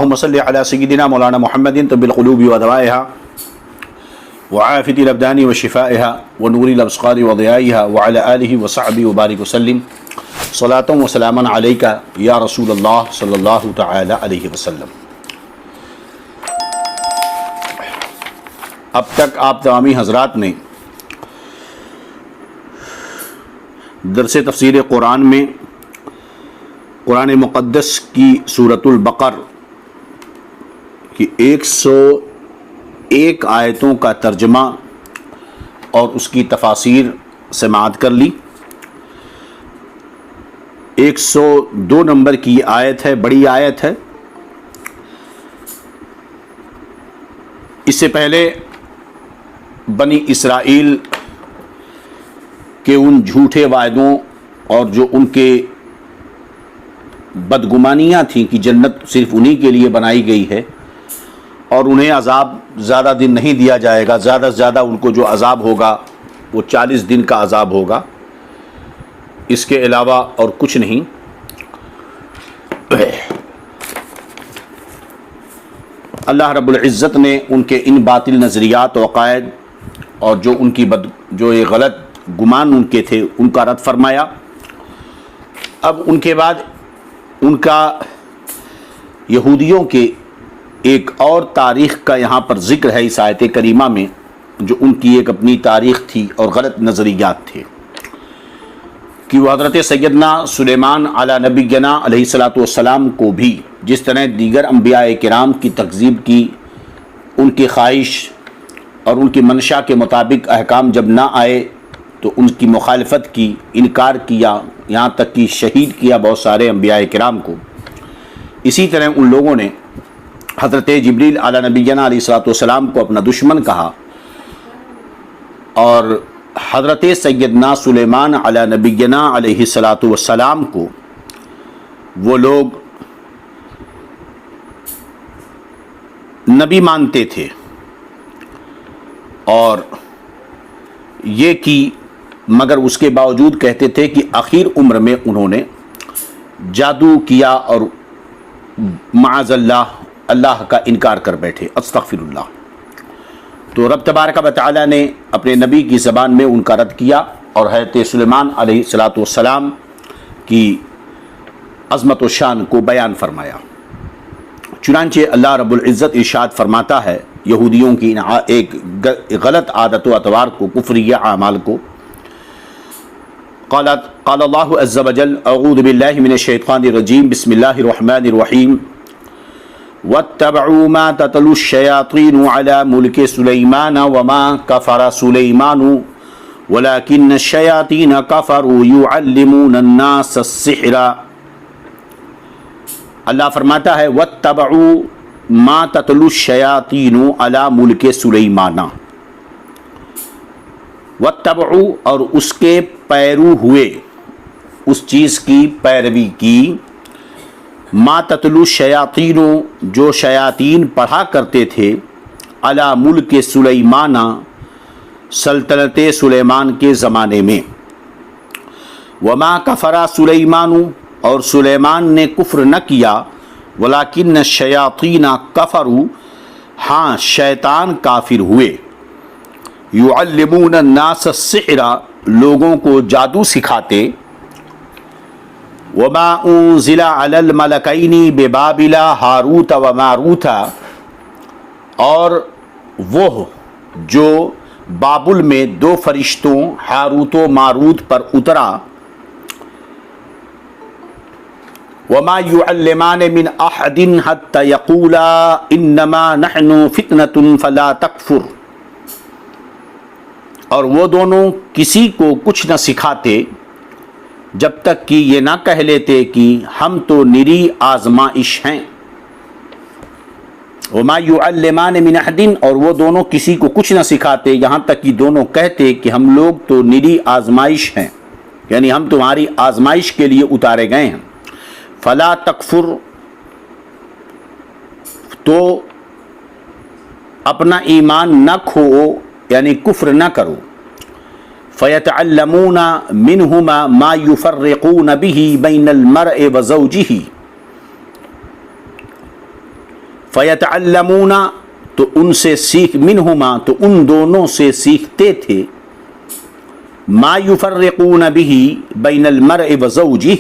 اللهم صل على سيدنا مولانا محمد طب القلوب ودوائها وعافية الأبدان وشفائها ونور الأبصار وضيائها وعلى آله وصحبه وبارك وسلم صلاة وسلاما عليك يا رسول الله صلی اللہ تعالی علیہ وسلم۔ اب تک آپ تمامی حضرات نے درس تفسیر قرآن میں قرآن مقدس کی سورۃ البقر کی 101 آیتوں کا ترجمہ اور اس کی تفاسیر سماعت کر لی۔ 102 نمبر کی آیت ہے، بڑی آیت ہے۔ اس سے پہلے بنی اسرائیل کے ان جھوٹے وعدوں اور جو ان کے بدگمانیاں تھیں کہ جنت صرف انہی کے لیے بنائی گئی ہے اور انہیں عذاب زیادہ دن نہیں دیا جائے گا، زیادہ سے زیادہ ان کو جو عذاب ہوگا وہ 40 دن کا عذاب ہوگا، اس کے علاوہ اور کچھ نہیں۔ اللہ رب العزت نے ان کے ان باطل نظریات و عقائد اور جو ان کی جو یہ غلط گمان ان کے تھے ان کا رد فرمایا۔ اب ان کے بعد ان کا یہودیوں کے ایک اور تاریخ کا یہاں پر ذکر ہے اس آیت کریمہ میں، جو ان کی ایک اپنی تاریخ تھی اور غلط نظریات تھے کہ وہ حضرت سیدنا سلیمان علی نبینا علیہ الصلاۃ والسلام کو بھی جس طرح دیگر انبیاء کرام کی تکذیب کی، ان کی خواہش اور ان کی منشا کے مطابق احکام جب نہ آئے تو ان کی مخالفت کی، انکار کیا، یہاں تک کہ شہید کیا بہت سارے انبیاء کرام کو، اسی طرح ان لوگوں نے حضرت جبریل علی نبینا علیہ الصلاۃ والسلام کو اپنا دشمن کہا، اور حضرت سیدنا سلیمان علی نبینا علیہ الصلاۃ والسلام کو وہ لوگ نبی مانتے تھے، اور یہ کی مگر اس کے باوجود کہتے تھے کہ آخر عمر میں انہوں نے جادو کیا اور معاذ اللہ اللہ کا انکار کر بیٹھے، استغفر اللہ۔ تو رب تبارک و تعالی نے اپنے نبی کی زبان میں ان کا رد کیا اور حضرت سلیمان علیہ الصلاۃ والسلام کی عظمت و شان کو بیان فرمایا۔ چنانچہ اللہ رب العزت ارشاد فرماتا ہے یہودیوں کی ایک غلط عادت و اطوار کو، کفریہ اعمال کو، قال اللہ عز وجل اعوذ باللہ من الشیطان الرجیم بسم اللہ الرحمن الرحیم واتبعوا ما تتلو الشیاطین علی ملک سلیمان وما کفر سلیمان ولكن الشیاطین کفروا یعلمون الناس السحر۔ اللہ فرماتا ہے واتبعوا ما تتلو الشیاطین علی ملک سلیمان، واتبعوا اور اس کے پیرو ہوئے، اس چیز کی پیروی کی، ما تتلو الشیاطین جو شیاطین پڑھا کرتے تھے، علی ملک سلیمان سلطنت سلیمان کے زمانے میں، وما کفر سلیمان اور سلیمان نے کفر نہ کیا، ولیکن الشیاطین کفروا ہاں شیطان کافر ہوئے، یعلمون الناس السحر لوگوں کو جادو سکھاتے، وما انزل علی الملکین ببابل ہاروت و ماروت اور وہ جو بابل میں دو فرشتوں ہاروت و ماروت پر اترا، وما يعلمان من احد حتى يقولا انما نحن فتنة فلا تکفر، اور وہ دونوں کسی کو کچھ نہ سکھاتے جب تک کہ یہ نہ کہہ لیتے کہ ہم تو نری آزمائش ہیں۔ وما يعلمان من احد اور وہ دونوں کسی کو کچھ نہ سکھاتے یہاں تک کہ دونوں کہتے کہ ہم لوگ تو نری آزمائش ہیں، یعنی ہم تمہاری آزمائش کے لیے اتارے گئے ہیں۔ فلا تکفر تو اپنا ایمان نہ کھو، یعنی کفر نہ کرو۔ فیتعلمون منہما ما یفرقون به بین المرء وزوجہ فَيَتَعَلَّمُونَ تو ان سے سیکھ منہما تو ان دونوں سے سیکھتے تھے ما یفرقون به بین المرء وزوجہ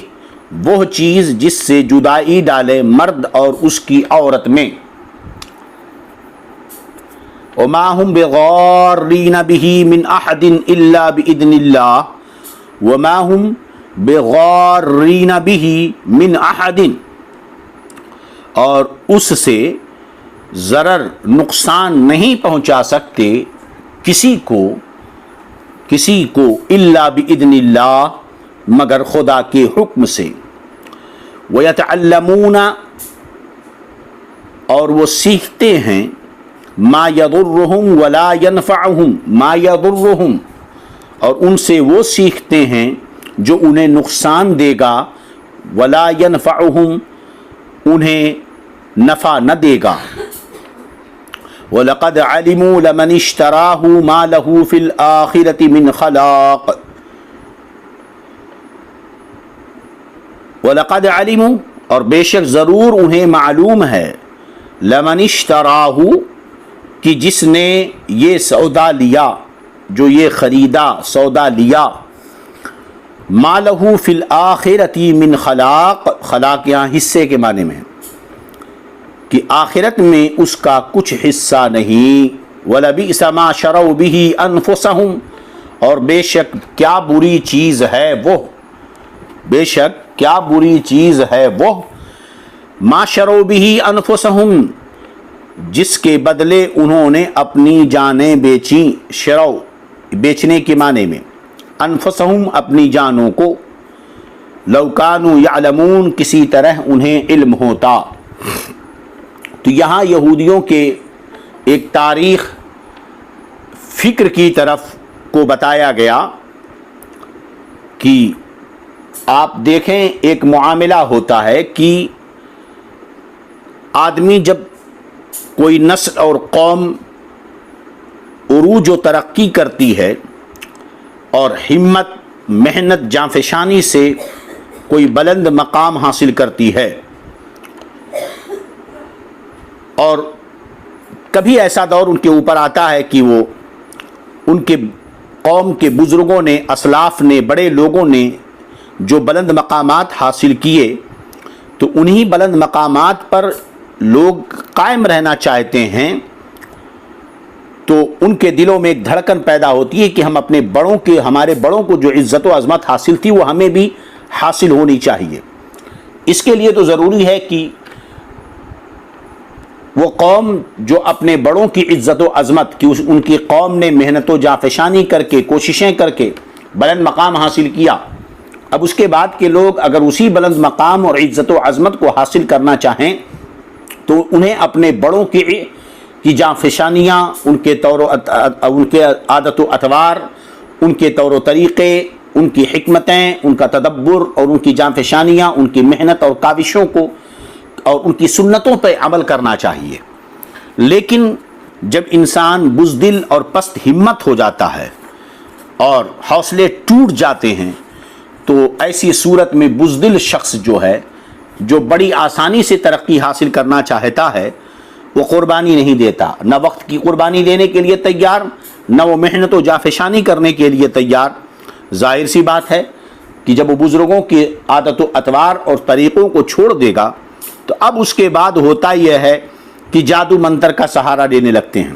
وہ چیز جس سے جدائی ڈالے مرد اور اس کی عورت میں وما هم بغارین به من احد الا باذن اللہ وما هم بغارین به من احد اور اس سے ضرر نقصان نہیں پہنچا سکتے کسی کو الا باذن اللہ مگر خدا کے حکم سے ویتعلمون اور وہ سیکھتے ہیں ما یضرہم ولا ینفعہم ما یضرہم اور ان سے وہ سیکھتے ہیں جو انہیں نقصان دے گا ولا ینفعہم انہیں نفع نہ دے گا وَلَقَدْ عَلِمُوا لَمَنِ اشْتَرَاهُ مَا لَهُ فِي الْآخِرَةِ مِنْ خَلَاقٍ وَلَقَدْ عَلِمُوا اور بے شک ضرور انہیں معلوم ہے لَمَنِ اشْتَرَاهُ کہ جس نے یہ سودا لیا جو یہ خریدا سودا لیا مَا لَهُ فِي الْآخِرَةِ مِنْ خَلَاقٍ خلاق یہاں حصے کے معنی میں کہ آخرت میں اس کا کچھ حصہ نہیں وَلَبِئْسَ مَا شَرَوْا بِهِ أَنفُسَهُمْ اور بے شک کیا بری چیز ہے وہ بے شک کیا بری چیز ہے وہ مَا شَرَوْا بِهِ أَنفُسَهُمْ جس کے بدلے انہوں نے اپنی جانیں بیچیں شرو بیچنے کے معنی میں انفسہم اپنی جانوں کو لو کانوا یعلمون کسی طرح انہیں علم ہوتا تو یہاں یہودیوں کے ایک تاریخ فکر کی طرف کو بتایا گیا کہ آپ دیکھیں ایک معاملہ ہوتا ہے کہ آدمی جب کوئی نسل اور قوم عروج و ترقی کرتی ہے اور ہمت محنت جانفشانی سے کوئی بلند مقام حاصل کرتی ہے اور کبھی ایسا دور ان کے اوپر آتا ہے کہ وہ ان کے قوم کے بزرگوں نے اسلاف نے بڑے لوگوں نے جو بلند مقامات حاصل کیے تو انہی بلند مقامات پر لوگ قائم رہنا چاہتے ہیں تو ان کے دلوں میں ایک دھڑکن پیدا ہوتی ہے کہ ہم اپنے بڑوں کے ہمارے بڑوں کو جو عزت و عظمت حاصل تھی وہ ہمیں بھی حاصل ہونی چاہیے اس کے لیے تو ضروری ہے کہ وہ قوم جو اپنے بڑوں کی عزت و عظمت کی ان کی قوم نے محنت و جانفشانی کر کے کوششیں کر کے بلند مقام حاصل کیا اب اس کے بعد کے لوگ اگر اسی بلند مقام اور عزت و عظمت کو حاصل کرنا چاہیں تو انہیں اپنے بڑوں کی جانفشانیاں ان کے عادت و اطوار ان کے طور و طریقے ان کی حکمتیں ان کا تدبر اور ان کی جانفشانیاں ان کی محنت اور کاوشوں کو اور ان کی سنتوں پہ عمل کرنا چاہیے لیکن جب انسان بزدل اور پست ہمت ہو جاتا ہے اور حوصلے ٹوٹ جاتے ہیں تو ایسی صورت میں بزدل شخص جو ہے جو بڑی آسانی سے ترقی حاصل کرنا چاہتا ہے وہ قربانی نہیں دیتا نہ وقت کی قربانی دینے کے لیے تیار نہ وہ محنت و جانفشانی کرنے کے لیے تیار ظاہر سی بات ہے کہ جب وہ بزرگوں کی عادت و اطوار اور طریقوں کو چھوڑ دے گا تو اب اس کے بعد ہوتا یہ ہے کہ جادو منتر کا سہارا لینے لگتے ہیں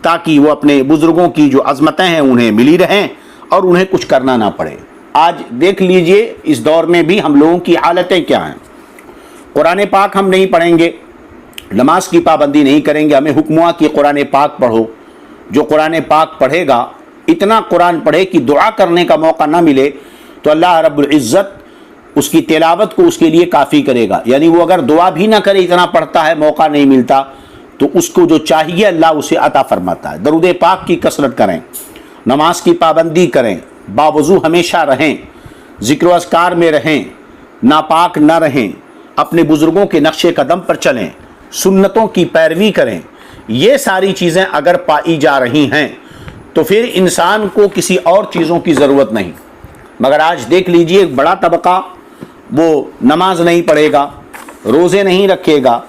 تاکہ وہ اپنے بزرگوں کی جو عظمتیں ہیں انہیں ملی رہیں اور انہیں کچھ کرنا نہ پڑے آج دیکھ لیجئے اس دور میں بھی ہم لوگوں کی حالتیں کیا ہیں قرآن پاک ہم نہیں پڑھیں گے نماز کی پابندی نہیں کریں گے ہمیں حکم ہوا کہ قرآن پاک پڑھو جو قرآن پاک پڑھے گا اتنا قرآن پڑھے کہ دعا کرنے کا موقع نہ ملے تو اللہ رب العزت اس کی تلاوت کو اس کے لیے کافی کرے گا یعنی وہ اگر دعا بھی نہ کرے اتنا پڑھتا ہے موقع نہیں ملتا تو اس کو جو چاہیے اللہ اسے عطا فرماتا ہے درود پاک کی کثرت کریں نماز کی پابندی کریں باوضو ہمیشہ رہیں ذکر و اذکار میں رہیں ناپاک نہ رہیں اپنے بزرگوں کے نقش قدم پر چلیں سنتوں کی پیروی کریں یہ ساری چیزیں اگر پائی جا رہی ہیں تو پھر انسان کو کسی اور چیزوں کی ضرورت نہیں مگر آج دیکھ لیجئے ایک بڑا طبقہ وہ نماز نہیں پڑھے گا روزے نہیں رکھے گا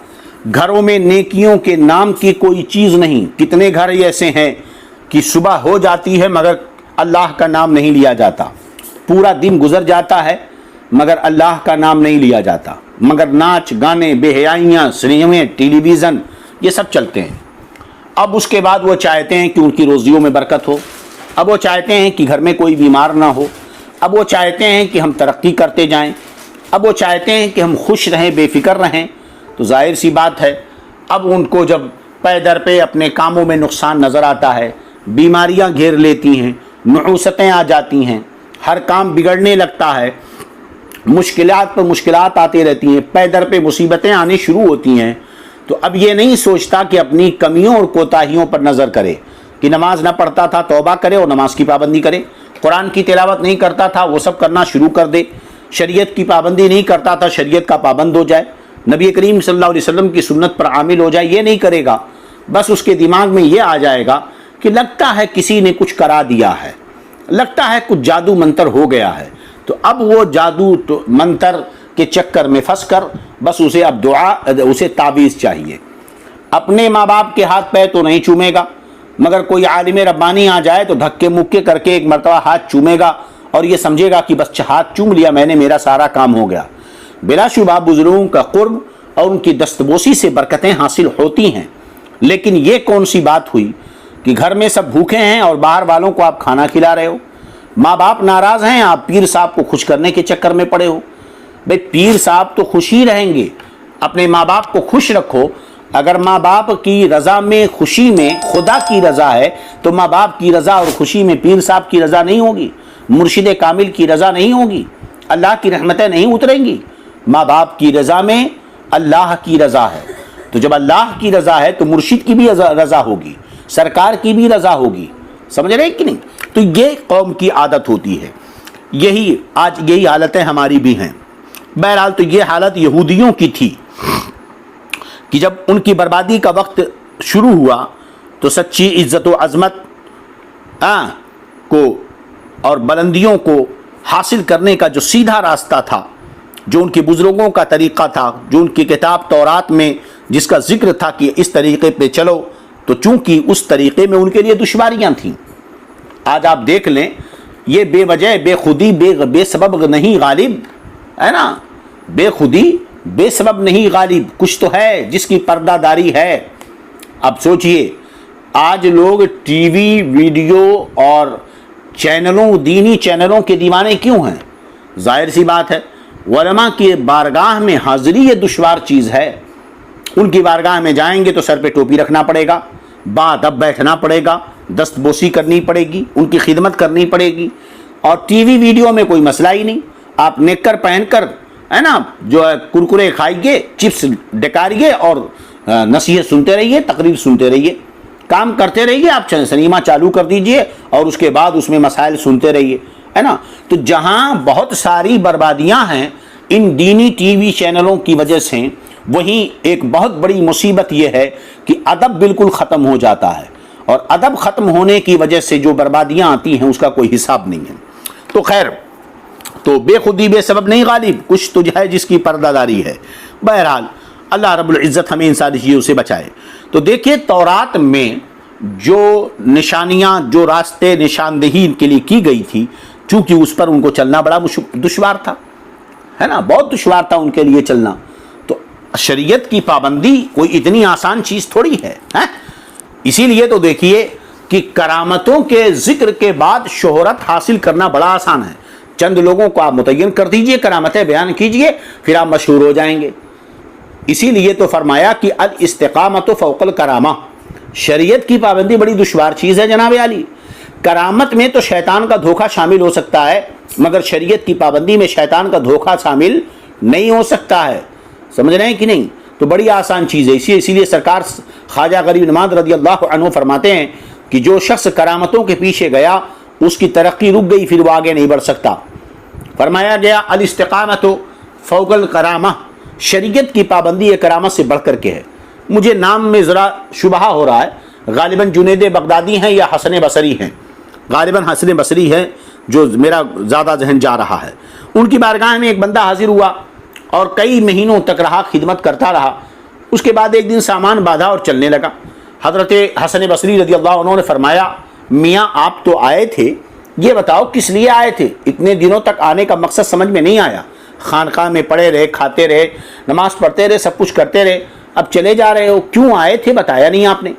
گھروں میں نیکیوں کے نام کی کوئی چیز نہیں. کتنے گھر ایسے ہیں کہ صبح ہو جاتی ہے مگر اللہ کا نام نہیں لیا جاتا, پورا دن گزر جاتا ہے مگر اللہ کا نام نہیں لیا جاتا, مگر ناچ گانے, بے حیائیاں, سنیمے, ٹیلی ویژن یہ سب چلتے ہیں. اب اس کے بعد وہ چاہتے ہیں کہ ان کی روزیوں میں برکت ہو, اب وہ چاہتے ہیں کہ گھر میں کوئی بیمار نہ ہو, اب وہ چاہتے ہیں کہ ہم ترقی کرتے جائیں, اب وہ چاہتے ہیں کہ ہم خوش رہیں, بے فکر رہیں. تو ظاہر سی بات ہے اب ان کو جب پے در پہ اپنے کاموں میں نقصان نظر آتا ہے, بیماریاں گھیر لیتی ہیں, نحوستیں آ جاتی ہیں, ہر کام بگڑنے لگتا ہے, مشکلات پر مشکلات آتی رہتی ہیں, پے در پہ مصیبتیں آنی شروع ہوتی ہیں, تو اب یہ نہیں سوچتا کہ اپنی کمیوں اور کوتاہیوں پر نظر کرے کہ نماز نہ پڑھتا تھا توبہ کرے اور نماز کی پابندی کرے, قرآن کی تلاوت نہیں کرتا تھا وہ سب کرنا شروع کر دے, شریعت کی پابندی نہیں کرتا تھا شریعت کا پابند ہو جائے, نبی کریم صلی اللہ علیہ وسلم کی سنت پر عامل ہو جائے. یہ نہیں کرے گا, بس اس کے دماغ میں یہ آ جائے گا کہ لگتا ہے کسی نے کچھ کرا دیا ہے, لگتا ہے کچھ جادو منتر ہو گیا ہے, تو اب وہ جادو منتر کے چکر میں پھنس کر بس اسے اب اسے تعویذ چاہیے. اپنے ماں باپ کے ہاتھ پہ تو نہیں چومے گا, مگر کوئی عالم ربانی آ جائے تو دھکے مکے کر کے ایک مرتبہ ہاتھ چومے گا اور یہ سمجھے گا کہ بس ہاتھ چوم لیا میں نے, میرا سارا کام ہو گیا. بلا شبہ بزرگوں کا قرب اور ان کی دستبوسی سے برکتیں حاصل ہوتی ہیں, لیکن یہ کون سی بات ہوئی کہ گھر میں سب بھوکے ہیں اور باہر والوں کو آپ کھانا کھلا رہے ہو, ماں باپ ناراض ہیں, آپ پیر صاحب کو خوش کرنے کے چکر میں پڑے ہو. بھئی پیر صاحب تو خوش ہی رہیں گے, اپنے ماں باپ کو خوش رکھو. اگر ماں باپ کی رضا میں خوشی میں خدا کی رضا ہے تو ماں باپ کی رضا اور خوشی میں پیر صاحب کی رضا نہیں ہوگی, مرشد کامل کی رضا نہیں ہوگی, اللہ کی رحمتیں نہیں اتریں گی. ماں باپ کی رضا میں اللہ کی رضا ہے, تو جب اللہ کی رضا ہے تو مرشد کی بھی رضا ہوگی, سرکار کی بھی رضا ہوگی. سمجھ رہے ہیں کہ نہیں؟ تو یہ قوم کی عادت ہوتی ہے, یہی آج یہی حالتیں ہماری بھی ہیں. بہرحال تو یہ حالت یہودیوں کی تھی کہ جب ان کی بربادی کا وقت شروع ہوا تو سچی عزت و عظمت کو اور بلندیوں کو حاصل کرنے کا جو سیدھا راستہ تھا, جو ان کے بزرگوں کا طریقہ تھا, جو ان کی کتاب تورات میں جس کا ذکر تھا کہ اس طریقے پہ چلو, تو چونکہ اس طریقے میں ان کے لیے دشواریاں تھیں. آج آپ دیکھ لیں یہ بے وجہ بے خودی بے سبب نہیں غالب ہے نا, بے خودی بے سبب نہیں غالب, کچھ تو ہے جس کی پردہ داری ہے. اب سوچئے آج لوگ ٹی وی ویڈیو اور چینلوں دینی چینلوں کے دیوانے کیوں ہیں؟ ظاہر سی بات ہے علماء کی بارگاہ میں حاضری یہ دشوار چیز ہے. ان کی بارگاہ میں جائیں گے تو سر پہ ٹوپی رکھنا پڑے گا, بادب بیٹھنا پڑے گا, دست بوسی کرنی پڑے گی, ان کی خدمت کرنی پڑے گی. اور ٹی وی ویڈیو میں کوئی مسئلہ ہی نہیں, آپ نیکر پہن کر ہے نا جو ہے کرکرے کھائیے, چپس ڈکاریے اور نصیحت سنتے رہیے, تقریر سنتے رہیے, کام کرتے رہیے. آپ سنیما چالو کر دیجئے اور اس کے بعد اس میں مسائل سنتے رہیے, ہے نا. تو جہاں بہت ساری بربادیاں ہیں ان دینی ٹی وی چینلوں کی وجہ سے, وہیں ایک بہت بڑی مصیبت یہ ہے کہ ادب بالکل ختم ہو جاتا ہے, اور ادب ختم ہونے کی وجہ سے جو بربادیاں آتی ہیں اس کا کوئی حساب نہیں ہے. تو خیر, تو بے خودی بے سبب نہیں غالب, کچھ تو ہے جس کی پردہ داری ہے. بہرحال اللہ رب العزت ہمیں ان ساری چیزوں سے بچائے. تو دیکھیے تورات میں جو نشانیاں, جو راستے نشاندہی کے لیے کی گئی تھی, چونکہ اس پر ان کو چلنا بڑا دشوار تھا, ہے نا, بہت دشوار تھا ان کے لیے چلنا. تو شریعت کی پابندی کوئی اتنی آسان چیز تھوڑی ہے. اسی لیے تو دیکھیے کہ کرامتوں کے ذکر کے بعد شہرت حاصل کرنا بڑا آسان ہے. چند لوگوں کو آپ متعین کر دیجئے, کرامتیں بیان کیجئے, پھر آپ مشہور ہو جائیں گے. اسی لیے تو فرمایا کہ الاستقامت فوق الکرامہ, شریعت کی پابندی بڑی دشوار چیز ہے جناب عالی. کرامت میں تو شیطان کا دھوکہ شامل ہو سکتا ہے, مگر شریعت کی پابندی میں شیطان کا دھوکہ شامل نہیں ہو سکتا ہے. سمجھ رہے ہیں کہ نہیں؟ تو بڑی آسان چیز ہے. اسی لیے سرکار خواجہ غریب نواز رضی اللہ عنہ فرماتے ہیں کہ جو شخص کرامتوں کے پیچھے گیا اس کی ترقی رک گئی, پھر وہ آگے نہیں بڑھ سکتا. فرمایا گیا الاستقامت فوق الکرامہ, شریعت کی پابندی کرامت سے بڑھ کر کے ہے. مجھے نام میں ذرا شبہ ہو رہا ہے, غالباً جنید بغدادی ہیں یا حسن بصری ہیں, غالباً حسن بصری ہے جو میرا زیادہ ذہن جا رہا ہے. ان کی بارگاہ میں ایک بندہ حاضر ہوا اور کئی مہینوں تک رہا, خدمت کرتا رہا. اس کے بعد ایک دن سامان باندھا اور چلنے لگا۔ حضرت حسن بصری رضی اللہ عنہ نے فرمایا میاں آپ تو آئے تھے، یہ بتاؤ کس لیے آئے تھے؟ اتنے دنوں تک آنے کا مقصد سمجھ میں نہیں آیا، خانقاہ میں پڑے رہے، کھاتے رہے، نماز پڑھتے رہے، سب کچھ کرتے رہے، اب چلے جا رہے ہو، کیوں آئے تھے بتایا نہیں آپ نے؟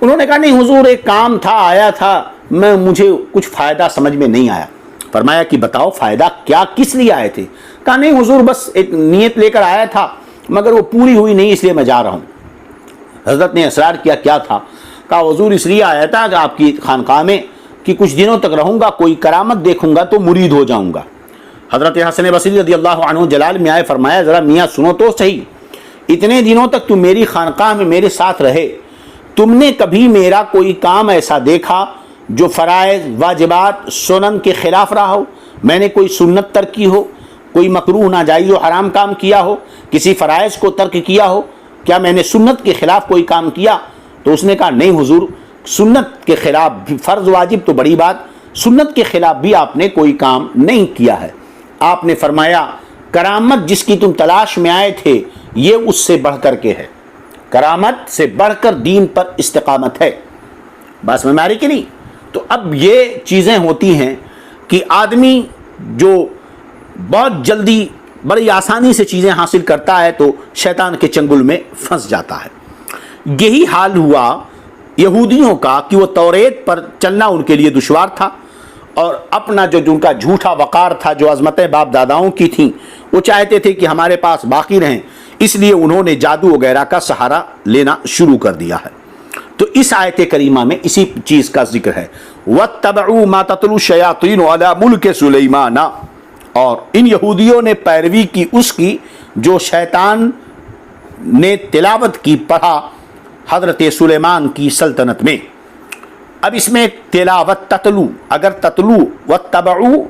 انہوں نے کہا نہیں حضور ایک کام تھا، آیا تھا، مجھے کچھ فائدہ سمجھ میں نہیں آیا۔ فرمایا کہ بتاؤ فائدہ کیا، کس لیے آئے تھے؟ کہا نہیں حضور بس ایک نیت لے کر آیا تھا مگر وہ پوری ہوئی نہیں اس لیے میں جا رہا ہوں۔ حضرت نے اصرار کیا کیا تھا؟ کہا حضور اس لیے آیا تھا کہ آپ کی خانقاہ میں کہ کچھ دنوں تک رہوں گا، کوئی کرامت دیکھوں گا تو مرید ہو جاؤں گا۔ حضرت حسن بصری رضی اللہ عنہ جلال میں آئے، فرمایا ذرا میاں سنو تو صحیح، اتنے دنوں تک تم میری خانقاہ میں میرے ساتھ رہے، تم نے کبھی میرا کوئی کام ایسا دیکھا جو فرائض واجبات سنن کے خلاف رہا ہو؟ میں نے کوئی سنت ترک کی ہو، کوئی مکروہ ناجائز و حرام کام کیا ہو، کسی فرائض کو ترک کیا ہو؟ کیا میں نے سنت کے خلاف کوئی کام کیا؟ تو اس نے کہا نہیں حضور، سنت کے خلاف بھی، فرض واجب تو بڑی بات، سنت کے خلاف بھی آپ نے کوئی کام نہیں کیا ہے۔ آپ نے فرمایا کرامت جس کی تم تلاش میں آئے تھے یہ اس سے بڑھ کر کے ہے، کرامت سے بڑھ کر دین پر استقامت ہے۔ بس میں ماری کہ نہیں؟ تو اب یہ چیزیں ہوتی ہیں کہ آدمی جو بہت جلدی بڑی آسانی سے چیزیں حاصل کرتا ہے تو شیطان کے چنگل میں پھنس جاتا ہے۔ یہی حال ہوا یہودیوں کا کہ وہ توریت پر چلنا ان کے لیے دشوار تھا، اور اپنا جو ان کا جھوٹا وقار تھا، جو عظمتیں باپ داداؤں کی تھیں، وہ چاہتے تھے کہ ہمارے پاس باقی رہیں، اس لیے انہوں نے جادو وغیرہ کا سہارا لینا شروع کر دیا ہے۔ تو اس آیت کریمہ میں اسی چیز کا ذکر ہے، وَاتَّبَعُوا مَا تَتْلُو الشَّيَاطِينُ عَلَى مُلْكِ سُلَيْمَانَ، اور ان یہودیوں نے پیروی کی اس کی جو شیطان نے تلاوت کی، پڑھا حضرت سلیمان کی سلطنت میں۔ اب اس میں تلاوت تتلو، اگر تتلو واتبعو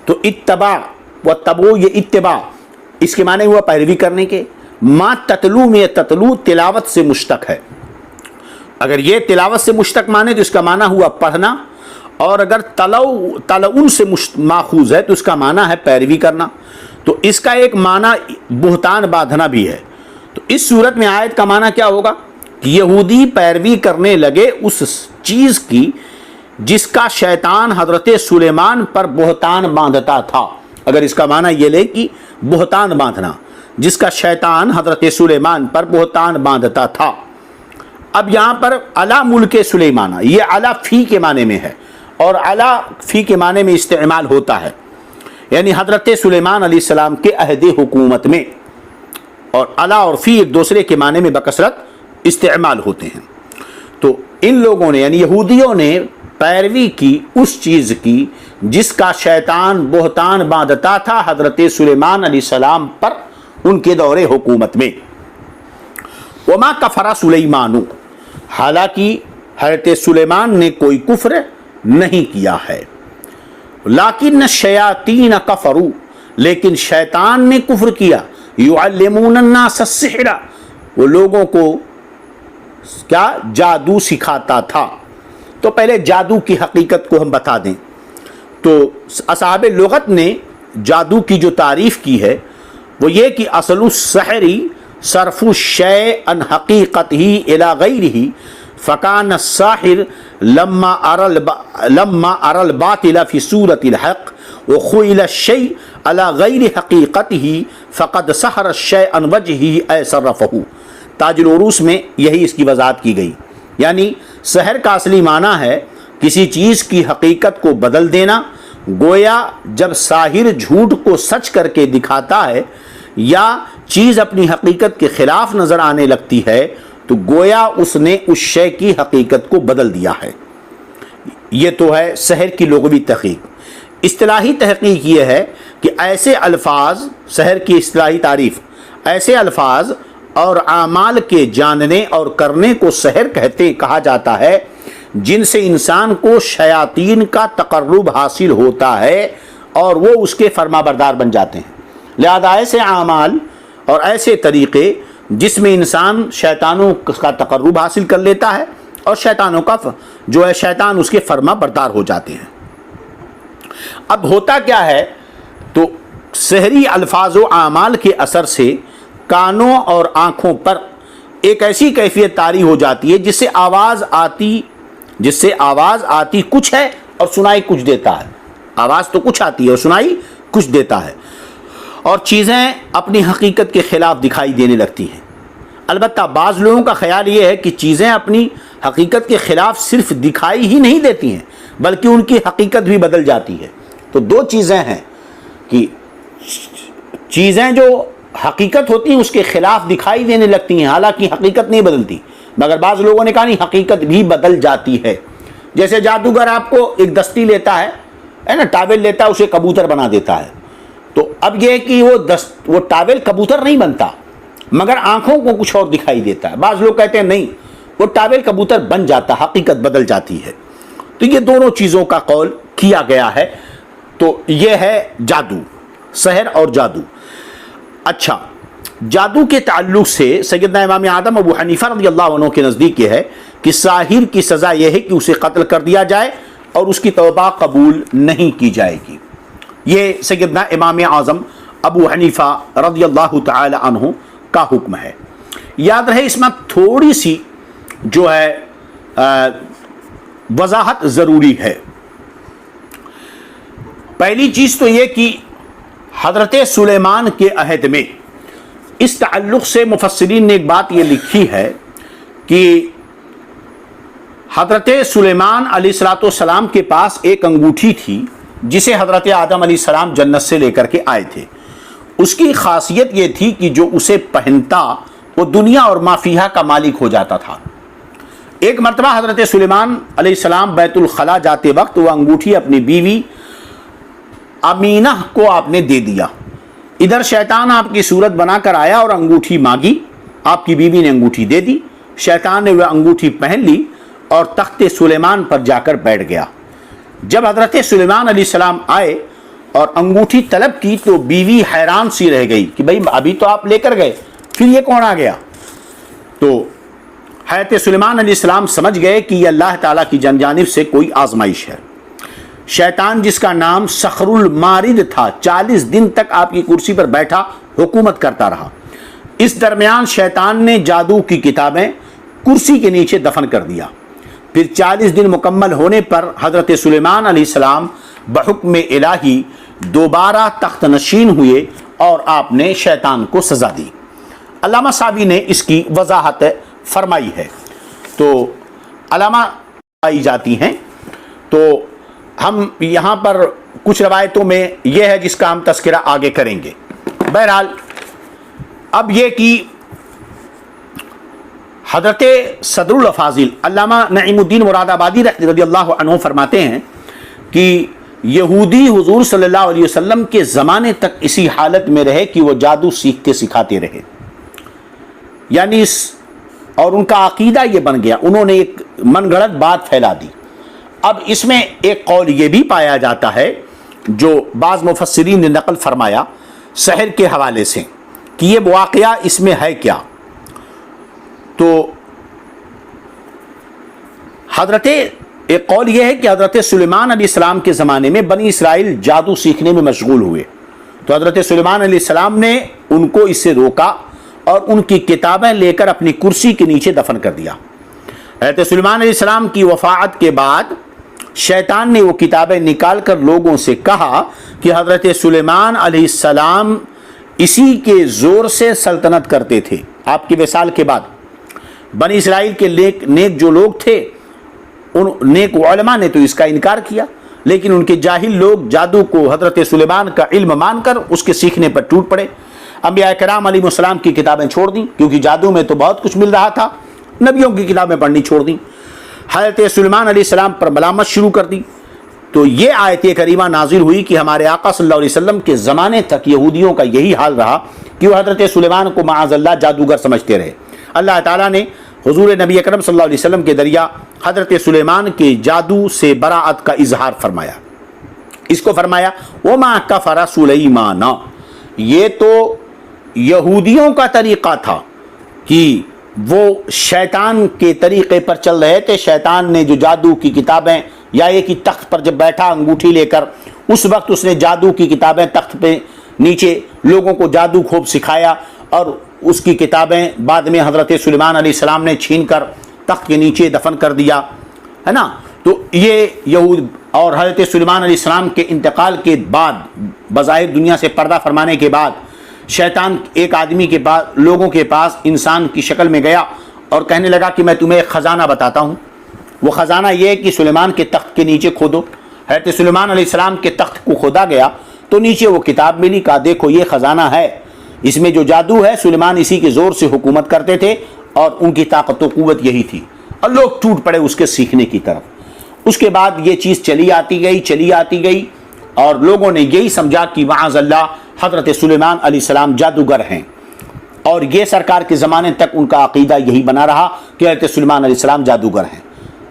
تو اتباع، واتبعو یہ اتباع، اس کے معنی ہوا پیروی کرنے کے۔ ما تتلو میں تتلو تلاوت سے مشتق ہے، اگر یہ تلاوت سے مشتق مانے تو اس کا معنی ہوا پڑھنا، اور اگر تلعن سے ماخوذ ہے تو اس کا معنی ہے پیروی کرنا۔ تو اس کا ایک معنی بہتان باندھنا بھی ہے۔ تو اس صورت میں آیت کا معنی کیا ہوگا کہ یہودی پیروی کرنے لگے اس چیز کی جس کا شیطان حضرت سلیمان پر بہتان باندھتا تھا۔ اگر اس کا معنی یہ لے کہ بہتان باندھنا، جس کا شیطان حضرت سلیمان پر بہتان باندھتا تھا۔ اب یہاں پر علی ملک سلیمان، یہ علی فی کے معنی میں ہے، اور علی فی کے معنی میں استعمال ہوتا ہے، یعنی حضرت سلیمان علیہ السلام کے عہد حکومت میں، اور علی اور فی ایک دوسرے کے معنی میں بکثرت استعمال ہوتے ہیں۔ تو ان لوگوں نے یعنی یہودیوں نے پیروی کی اس چیز کی جس کا شیطان بہتان باندھتا تھا حضرت سلیمان علیہ السلام پر ان کے دور حکومت میں۔ وما کفر سلیمان، حالانکہ حضرت سلیمان نے کوئی کفر نہیں کیا ہے، لیکن الشیاطین کفروا، لیکن شیطان نے کفر کیا، یعلمون الناس السحر، وہ لوگوں کو کیا جادو سکھاتا تھا۔ تو پہلے جادو کی حقیقت کو ہم بتا دیں تو اصحاب لغت نے جادو کی جو تعریف کی ہے وہ یہ کہ اصل السحر صرف الشیء عن حقیقتہ الی غیرہ، فکان الساحر لما ارى الباطل فی صورت الحق وخیل الشیء علی غیر حقیقتہ فقد سحر الشیء عن وجہہ اے صرفہ۔ تاج العروس میں یہی اس کی وضاحت کی گئی، یعنی سحر کا اصلی معنی ہے کسی چیز کی حقیقت کو بدل دینا، گویا جب ساحر جھوٹ کو سچ کر کے دکھاتا ہے یا چیز اپنی حقیقت کے خلاف نظر آنے لگتی ہے تو گویا اس نے اس شے کی حقیقت کو بدل دیا ہے۔ یہ تو ہے سحر کی لغوی تحقیق۔ اصطلاحی تحقیق یہ ہے کہ ایسے الفاظ، سحر کی اصطلاحی تعریف، ایسے الفاظ اور اعمال کے جاننے اور کرنے کو سحر کہا جاتا ہے جن سے انسان کو شیاطین کا تقرب حاصل ہوتا ہے اور وہ اس کے فرما بردار بن جاتے ہیں۔ لہذا ایسے اعمال اور ایسے طریقے جس میں انسان شیطانوں کا تقرب حاصل کر لیتا ہے اور شیطانوں کا جو ہے شیطان اس کے فرما بردار ہو جاتے ہیں۔ اب ہوتا کیا ہے تو سحری الفاظ و اعمال کے اثر سے کانوں اور آنکھوں پر ایک ایسی کیفیت طاری ہو جاتی ہے جس سے آواز آتی کچھ ہے اور سنائی کچھ دیتا ہے. آواز تو کچھ آتی ہے اور سنائی کچھ دیتا ہے, اور چیزیں اپنی حقیقت کے خلاف دکھائی دینے لگتی ہیں. البتہ بعض لوگوں کا خیال یہ ہے کہ چیزیں اپنی حقیقت کے خلاف صرف دکھائی ہی نہیں دیتی ہیں بلکہ ان کی حقیقت بھی بدل جاتی ہے. تو دو چیزیں ہیں کہ چیزیں جو حقیقت ہوتی ہیں اس کے خلاف دکھائی دینے لگتی ہیں, حالانکہ حقیقت نہیں بدلتی. مگر بعض لوگوں نے کہا نہیں, حقیقت بھی بدل جاتی ہے. جیسے جادوگر آپ کو ایک دستی لیتا ہے نا, ٹاول لیتا ہے, اسے کبوتر بنا دیتا ہے. تو اب یہ ہے کہ وہ ٹاول کبوتر نہیں بنتا مگر آنکھوں کو کچھ اور دکھائی دیتا ہے. بعض لوگ کہتے ہیں نہیں, وہ ٹاول کبوتر بن جاتا, حقیقت بدل جاتی ہے. تو یہ دونوں چیزوں کا قول کیا گیا ہے. تو یہ ہے جادو, سحر اور جادو. اچھا, جادو کے تعلق سے سیدنا امام اعظم ابو حنیفہ رضی اللہ عنہ کے نزدیک یہ ہے کہ ساحر کی سزا یہ ہے کہ اسے قتل کر دیا جائے اور اس کی توبہ قبول نہیں کی جائے گی. یہ سیدنا امام اعظم ابو حنیفہ رضی اللہ تعالی عنہ کا حکم ہے. یاد رہے اس میں تھوڑی سی جو ہے وضاحت ضروری ہے. پہلی چیز تو یہ کہ حضرت سلیمان کے عہد میں اس تعلق سے مفسرین نے ایک بات یہ لکھی ہے کہ حضرت سلیمان علیہ السلام کے پاس ایک انگوٹھی تھی جسے حضرت آدم علیہ السلام جنت سے لے کر کے آئے تھے. اس کی خاصیت یہ تھی کہ جو اسے پہنتا وہ دنیا اور ما فیہا کا مالک ہو جاتا تھا. ایک مرتبہ حضرت سلیمان علیہ السلام بیت الخلاء جاتے وقت وہ انگوٹھی اپنی بیوی امینہ کو آپ نے دے دیا. ادھر شیطان آپ کی صورت بنا کر آیا اور انگوٹھی مانگی, آپ کی بیوی نے انگوٹھی دے دی. شیطان نے وہ انگوٹھی پہن لی اور تخت سلیمان پر جا کر بیٹھ گیا. جب حضرت سلیمان علیہ السلام آئے اور انگوٹھی طلب کی تو بیوی حیران سی رہ گئی کہ بھئی ابھی تو آپ لے کر گئے, پھر یہ کون آ گیا؟ تو حضرت سلیمان علیہ السلام سمجھ گئے کہ یہ اللہ تعالیٰ کی جانب سے کوئی آزمائش ہے. شیطان جس کا نام صخر المارد تھا 40 دن تک آپ کی کرسی پر بیٹھا حکومت کرتا رہا. اس درمیان شیطان نے جادو کی کتابیں کرسی کے نیچے دفن کر دیا. پھر 40 دن مکمل ہونے پر حضرت سلیمان علیہ السلام بحکم الہی دوبارہ تخت نشین ہوئے اور آپ نے شیطان کو سزا دی. علامہ صابی نے اس کی وضاحت فرمائی ہے. تو علامہ پائی جاتی ہیں. تو ہم یہاں پر کچھ روایتوں میں یہ ہے جس کا ہم تذکرہ آگے کریں گے. بہرحال اب یہ کہ حضرت صدر الافاضل علامہ نعیم الدین مراد آبادی رضی اللہ عنہ فرماتے ہیں کہ یہودی حضور صلی اللہ علیہ وسلم کے زمانے تک اسی حالت میں رہے کہ وہ جادو سیکھتے سکھاتے رہے. یعنی اور ان کا عقیدہ یہ بن گیا, انہوں نے ایک من گھڑت بات پھیلا دی. اب اس میں ایک قول یہ بھی پایا جاتا ہے جو بعض مفسرین نے نقل فرمایا سحر کے حوالے سے کہ یہ واقعہ اس میں ہے کیا. تو ایک قول یہ ہے کہ حضرت سلیمان علیہ السلام کے زمانے میں بنی اسرائیل جادو سیکھنے میں مشغول ہوئے, تو حضرت سلیمان علیہ السلام نے ان کو اس سے روکا اور ان کی کتابیں لے کر اپنی کرسی کے نیچے دفن کر دیا. حضرت سلیمان علیہ السلام کی وفات کے بعد شیطان نے وہ کتابیں نکال کر لوگوں سے کہا کہ حضرت سلیمان علیہ السلام اسی کے زور سے سلطنت کرتے تھے. آپ کی وصال کے بعد بنی اسرائیل کے نیک جو لوگ تھے ان نیک علماء نے تو اس کا انکار کیا, لیکن ان کے جاہل لوگ جادو کو حضرت سلیمان کا علم مان کر اس کے سیکھنے پر ٹوٹ پڑے. انبیاء کرام علیہ السلام کی کتابیں چھوڑ دیں کیونکہ جادو میں تو بہت کچھ مل رہا تھا, نبیوں کی کتابیں پڑھنی چھوڑ دیں. حضرت سلیمان علیہ السلام پر ملامت شروع کر دی. تو یہ آیت کریمہ نازل ہوئی کہ ہمارے آقا صلی اللہ علیہ وسلم کے زمانے تک یہودیوں کا یہی حال رہا کہ وہ حضرت سلیمان کو معاذ اللہ جادوگر سمجھتے رہے. اللہ تعالیٰ نے حضور نبی اکرم صلی اللہ علیہ وسلم کے ذریعہ حضرت سلیمان کے جادو سے براعت کا اظہار فرمایا. اس کو فرمایا وَمَا كَفَرَ سُلَيْمَانَ. یہ تو یہودیوں کا طریقہ تھا کہ وہ شیطان کے طریقے پر چل رہے تھے. شیطان نے جو جادو کی کتابیں یا یہ کہ تخت پر جب بیٹھا انگوٹھی لے کر اس وقت اس نے جادو کی کتابیں تخت پہ نیچے لوگوں کو جادو خوب سکھایا اور اس کی کتابیں بعد میں حضرت سلیمان علیہ السلام نے چھین کر تخت کے نیچے دفن کر دیا ہے نا. تو یہ یہود اور حضرت سلیمان علیہ السلام کے انتقال کے بعد بظاہر دنیا سے پردہ فرمانے کے بعد شیطان ایک آدمی کے پاس, لوگوں کے پاس انسان کی شکل میں گیا اور کہنے لگا کہ میں تمہیں ایک خزانہ بتاتا ہوں. وہ خزانہ یہ ہے کہ سلیمان کے تخت کے نیچے کھودو. حضرت سلیمان علیہ السلام کے تخت کو کھودا گیا تو نیچے وہ کتاب ملی. کہا دیکھو یہ خزانہ ہے, اس میں جو جادو ہے سلیمان اسی کے زور سے حکومت کرتے تھے اور ان کی طاقت و قوت یہی تھی. اور لوگ ٹوٹ پڑے اس کے سیکھنے کی طرف. اس کے بعد یہ چیز چلی آتی گئی اور لوگوں نے یہی سمجھا کہ معاذ اللہ حضرت سلیمان علیہ السلام جادوگر ہیں, اور یہ سرکار کے زمانے تک ان کا عقیدہ یہی بنا رہا کہ حضرت سلیمان علیہ السلام جادوگر ہیں.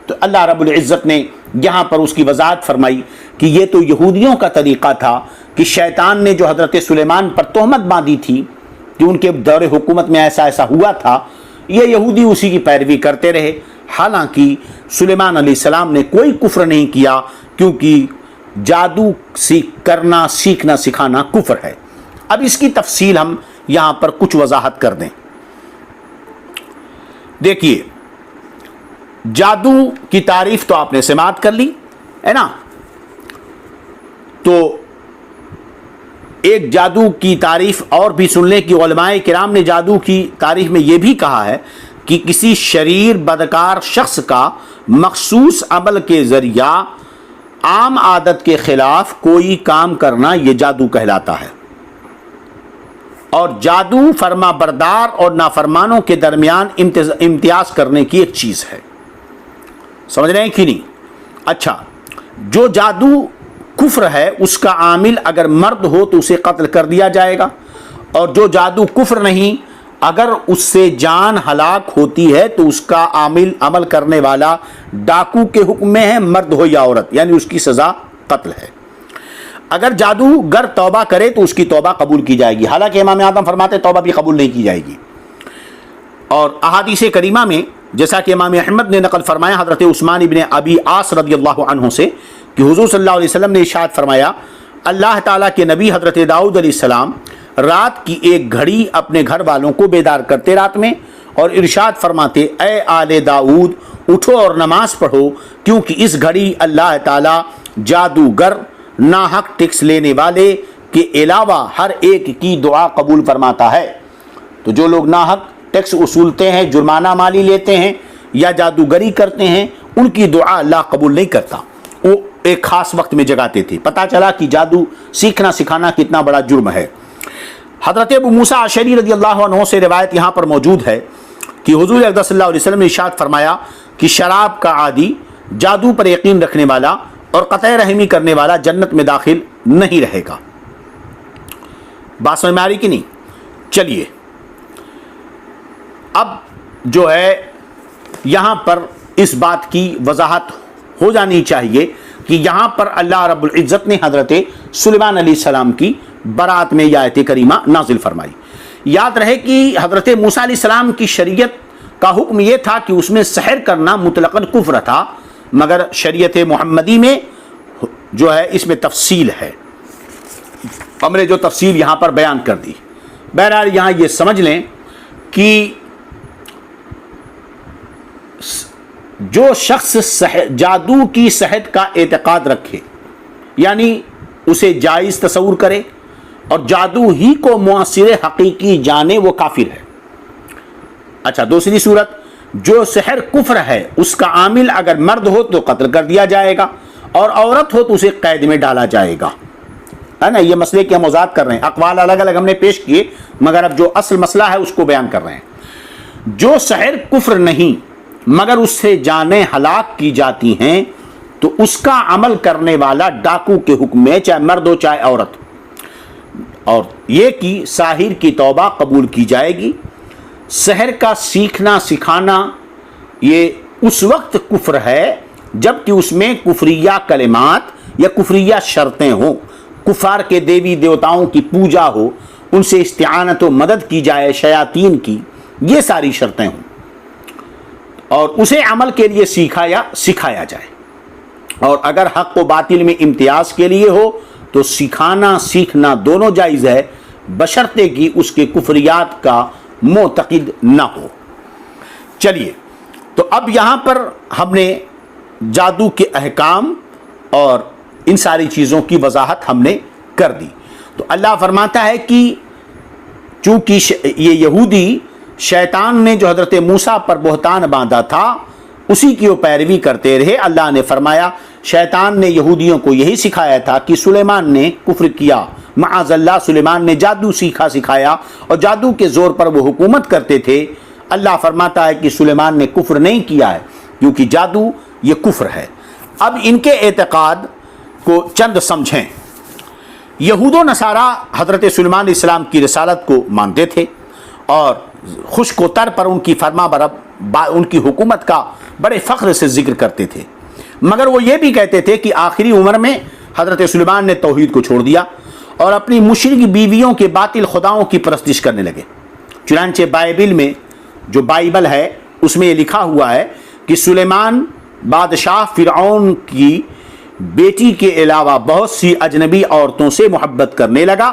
تو اللہ رب العزت نے یہاں پر اس کی وضاحت فرمائی کہ یہ تو یہودیوں کا طریقہ تھا کہ شیطان نے جو حضرت سلیمان پر تہمت باندھی تھی کہ ان کے دور حکومت میں ایسا ہوا تھا, یہ یہودی اسی کی پیروی کرتے رہے. حالانکہ سلیمان علیہ السلام نے کوئی کفر نہیں کیا, کیونکہ جادو کرنا سیکھنا سکھانا کفر ہے. اب اس کی تفصیل ہم یہاں پر کچھ وضاحت کر دیں. دیکھیے جادو کی تعریف تو آپ نے سماعت کر لی ہے نا. تو ایک جادو کی تعریف اور بھی سن لیں کہ علماء کرام نے جادو کی تعریف میں یہ بھی کہا ہے کہ کسی شریر بدکار شخص کا مخصوص عمل کے ذریعہ عام عادت کے خلاف کوئی کام کرنا یہ جادو کہلاتا ہے. اور جادو فرما بردار اور نافرمانوں کے درمیان امتیاز کرنے کی ایک چیز ہے. سمجھ رہے ہیں کہ نہیں؟ اچھا, جو جادو کفر ہے اس کا عامل اگر مرد ہو تو اسے قتل کر دیا جائے گا, اور جو جادو کفر نہیں اگر اس سے جان ہلاک ہوتی ہے تو اس کا عمل کرنے والا ڈاکو کے حکم میں ہے, مرد ہو یا عورت, یعنی اس کی سزا قتل ہے. اگر جادوگر توبہ کرے تو اس کی توبہ قبول کی جائے گی, حالانکہ امام اعظم فرماتے توبہ بھی قبول نہیں کی جائے گی. اور احادیث کریمہ میں جیسا کہ امام احمد نے نقل فرمایا حضرت عثمان ابن ابی عاص رضی اللہ عنہ سے کہ حضور صلی اللہ علیہ وسلم نے ارشاد فرمایا اللہ تعالیٰ کے نبی حضرت داؤد علیہ السلام رات کی ایک گھڑی اپنے گھر والوں کو بیدار کرتے رات میں, اور ارشاد فرماتے اے آل داؤد اٹھو اور نماز پڑھو, کیونکہ اس گھڑی اللہ تعالیٰ جادوگر ناحق ٹیکس لینے والے کے علاوہ ہر ایک کی دعا قبول فرماتا ہے. تو جو لوگ ناحق ٹیکس اصولتے ہیں, جرمانہ مالی لیتے ہیں یا جادوگری کرتے ہیں, ان کی دعا اللہ قبول نہیں کرتا. وہ ایک خاص وقت میں جگاتے تھے. پتہ چلا کہ جادو سیکھنا سکھانا کتنا بڑا جرم ہے. حضرت ابو موسیٰ اشعری رضی اللہ عنہ سے روایت یہاں پر موجود ہے کہ حضور اقدس صلی اللہ علیہ وسلم نے ارشاد فرمایا کہ شراب کا عادی, جادو پر یقین رکھنے والا اور قطع رحمی کرنے والا جنت میں داخل نہیں رہے گا. بات سمجھ میں آ رہی کہ نہیں؟ چلیے اب جو ہے یہاں پر اس بات کی وضاحت ہو جانی چاہیے کہ یہاں پر اللہ رب العزت نے حضرت سلیمان علیہ السلام کی برات میں یہ آیت کریمہ نازل فرمائی. یاد رہے کہ حضرت موسیٰ علیہ السلام کی شریعت کا حکم یہ تھا کہ اس میں سحر کرنا مطلقاً کفر تھا, مگر شریعت محمدی میں جو ہے اس میں تفصیل ہے. ہم نے جو تفصیل یہاں پر بیان کر دی. بہرحال یہاں یہ سمجھ لیں کہ جو شخص جادو کی صحت کا اعتقاد رکھے, یعنی اسے جائز تصور کرے اور جادو ہی کو مؤثر حقیقی جانے, وہ کافر ہے. اچھا, دوسری صورت, جو سحر کفر ہے اس کا عامل اگر مرد ہو تو قتل کر دیا جائے گا, اور عورت ہو تو اسے قید میں ڈالا جائے گا. ہے نا, یہ مسئلے کی ہم وضاحت کر رہے ہیں. اقوال الگ الگ ہم نے پیش کیے, مگر اب جو اصل مسئلہ ہے اس کو بیان کر رہے ہیں. جو سحر کفر نہیں مگر اس سے جانیں ہلاک کی جاتی ہیں تو اس کا عمل کرنے والا ڈاکو کے حکم میں, چاہے مرد ہو چاہے عورت, اور یہ کہ ساحر کی توبہ قبول کی جائے گی. سحر کا سیکھنا سکھانا یہ اس وقت کفر ہے جب کہ اس میں کفریہ کلمات یا کفریہ شرطیں ہوں, کفار کے دیوی دیوتاؤں کی پوجا ہو, ان سے استعانت و مدد کی جائے شیاطین کی, یہ ساری شرطیں ہوں, اور اسے عمل کے لیے سیکھا یا سکھایا جائے. اور اگر حق و باطل میں امتیاز کے لیے ہو تو سکھانا سیکھنا دونوں جائز ہے, بشرطے کہ اس کے کفریات کا معتقد نہ ہو۔ چلیے، تو اب یہاں پر ہم نے جادو کے احکام اور ان ساری چیزوں کی وضاحت ہم نے کر دی۔ تو اللہ فرماتا ہے کہ چونکہ یہ یہودی شیطان نے جو حضرت موسیٰ پر بہتان باندھا تھا اسی کی وہ پیروی کرتے رہے۔ اللہ نے فرمایا شیطان نے یہودیوں کو یہی سکھایا تھا کہ سلیمان نے کفر کیا، معاذ اللہ سلیمان نے جادو سکھایا اور جادو کے زور پر وہ حکومت کرتے تھے۔ اللہ فرماتا ہے کہ سلیمان نے کفر نہیں کیا ہے کیونکہ جادو یہ کفر ہے۔ اب ان کے اعتقاد کو چند سمجھیں۔ یہود و نصارہ حضرت سلیمان علیہ السلام کی رسالت کو مانتے تھے اور خشک و تر پر ان کی فرما ان کی حکومت کا بڑے فخر سے ذکر کرتے تھے، مگر وہ یہ بھی کہتے تھے کہ آخری عمر میں حضرت سلیمان نے توحید کو چھوڑ دیا اور اپنی مشرک بیویوں کے باطل خداؤں کی پرستش کرنے لگے۔ چنانچہ بائبل میں جو بائبل ہے اس میں یہ لکھا ہوا ہے کہ سلیمان بادشاہ فرعون کی بیٹی کے علاوہ بہت سی اجنبی عورتوں سے محبت کرنے لگا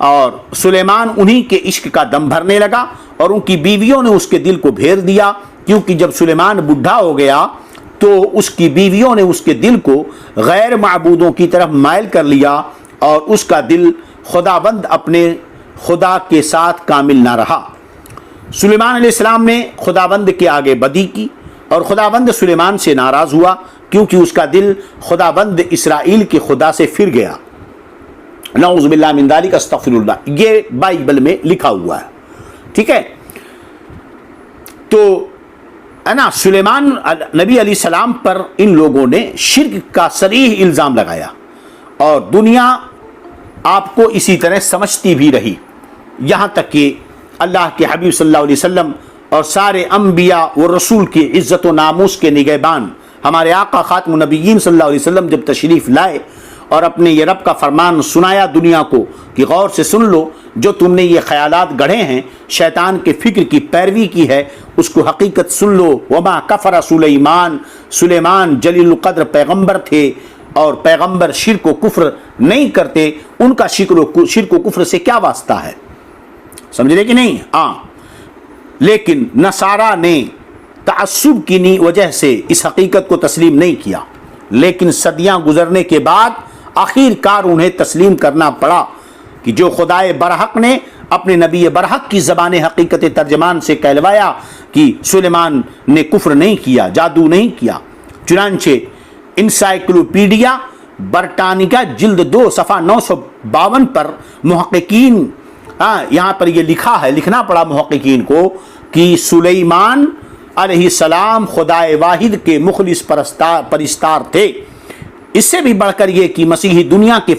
اور سلیمان انہی کے عشق کا دم بھرنے لگا اور ان کی بیویوں نے اس کے دل کو پھیر دیا، کیونکہ جب سلیمان بوڑھا ہو گیا تو اس کی بیویوں نے اس کے دل کو غیر معبودوں کی طرف مائل کر لیا اور اس کا دل خداوند اپنے خدا کے ساتھ کامل نہ رہا۔ سلیمان علیہ السلام نے خداوند کے آگے بدی کی اور خداوند سلیمان سے ناراض ہوا کیونکہ اس کا دل خداوند اسرائیل کے خدا سے پھر گیا۔ نعوذ باللہ من ذالک، استغفر اللہ، یہ بائبل میں لکھا ہوا ہے، ٹھیک ہے۔ تو سلیمان نبی علیہ السلام پر ان لوگوں نے شرک کا صریح الزام لگایا اور دنیا آپ کو اسی طرح سمجھتی بھی رہی، یہاں تک کہ اللہ کے حبیب صلی اللہ علیہ وسلم اور سارے انبیاء و رسول کی عزت و ناموس کے نگہبان ہمارے آقا خاتم النبیین صلی اللہ علیہ وسلم جب تشریف لائے اور اپنے یہ رب کا فرمان سنایا دنیا کو کہ غور سے سن لو، جو تم نے یہ خیالات گڑھے ہیں، شیطان کے فکر کی پیروی کی ہے، اس کو حقیقت سن لو۔ وما کفر سلیمان جلیل القدر پیغمبر تھے اور پیغمبر شرک و کفر نہیں کرتے، ان کا شرک و کفر سے کیا واسطہ ہے، سمجھ رہے کہ نہیں؟ لیکن نصارہ نے تعصب کی وجہ سے اس حقیقت کو تسلیم نہیں کیا، لیکن صدیاں گزرنے کے بعد آخر کار انہیں تسلیم کرنا پڑا کہ جو خدائے برحق نے اپنے نبی برحق کی زبان حقیقت ترجمان سے کہلوایا کہ سلیمان نے کفر نہیں کیا، جادو نہیں کیا۔ چنانچہ انسائکلوپیڈیا برٹانیکا جلد 2 صفحہ 952 پر محققین یہاں پر یہ لکھا ہے، لکھنا پڑا محققین کو کہ سلیمان علیہ السلام خدائے واحد کے مخلص پرستار تھے۔ اس سے بھی بڑھ کر یہ کہ مسیحی دنیا کے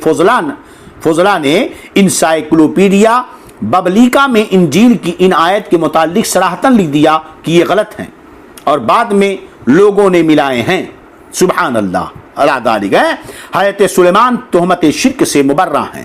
فضلاء نے انسائکلوپیڈیا ببلیکا میں انجیل کی ان آیت کے متعلق صراحتاً لکھ دیا کہ یہ غلط ہیں اور بعد میں لوگوں نے ملائے ہیں۔ سبحان اللہ، اللہ ذالک ہے۔ حضرت سلیمان تہمت شرک سے مبرہ ہیں۔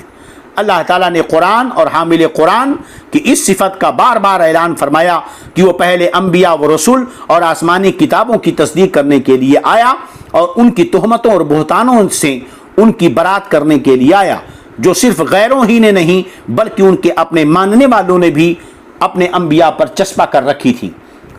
اللہ تعالیٰ نے قرآن اور حامل قرآن کی اس صفت کا بار بار اعلان فرمایا کہ وہ پہلے انبیاء و رسول اور آسمانی کتابوں کی تصدیق کرنے کے لیے آیا اور ان کی تہمتوں اور بہتانوں سے ان کی برات کرنے کے لیے آیا، جو صرف غیروں ہی نے نہیں بلکہ ان کے اپنے ماننے والوں نے بھی اپنے انبیاء پر چسپاں کر رکھی تھی۔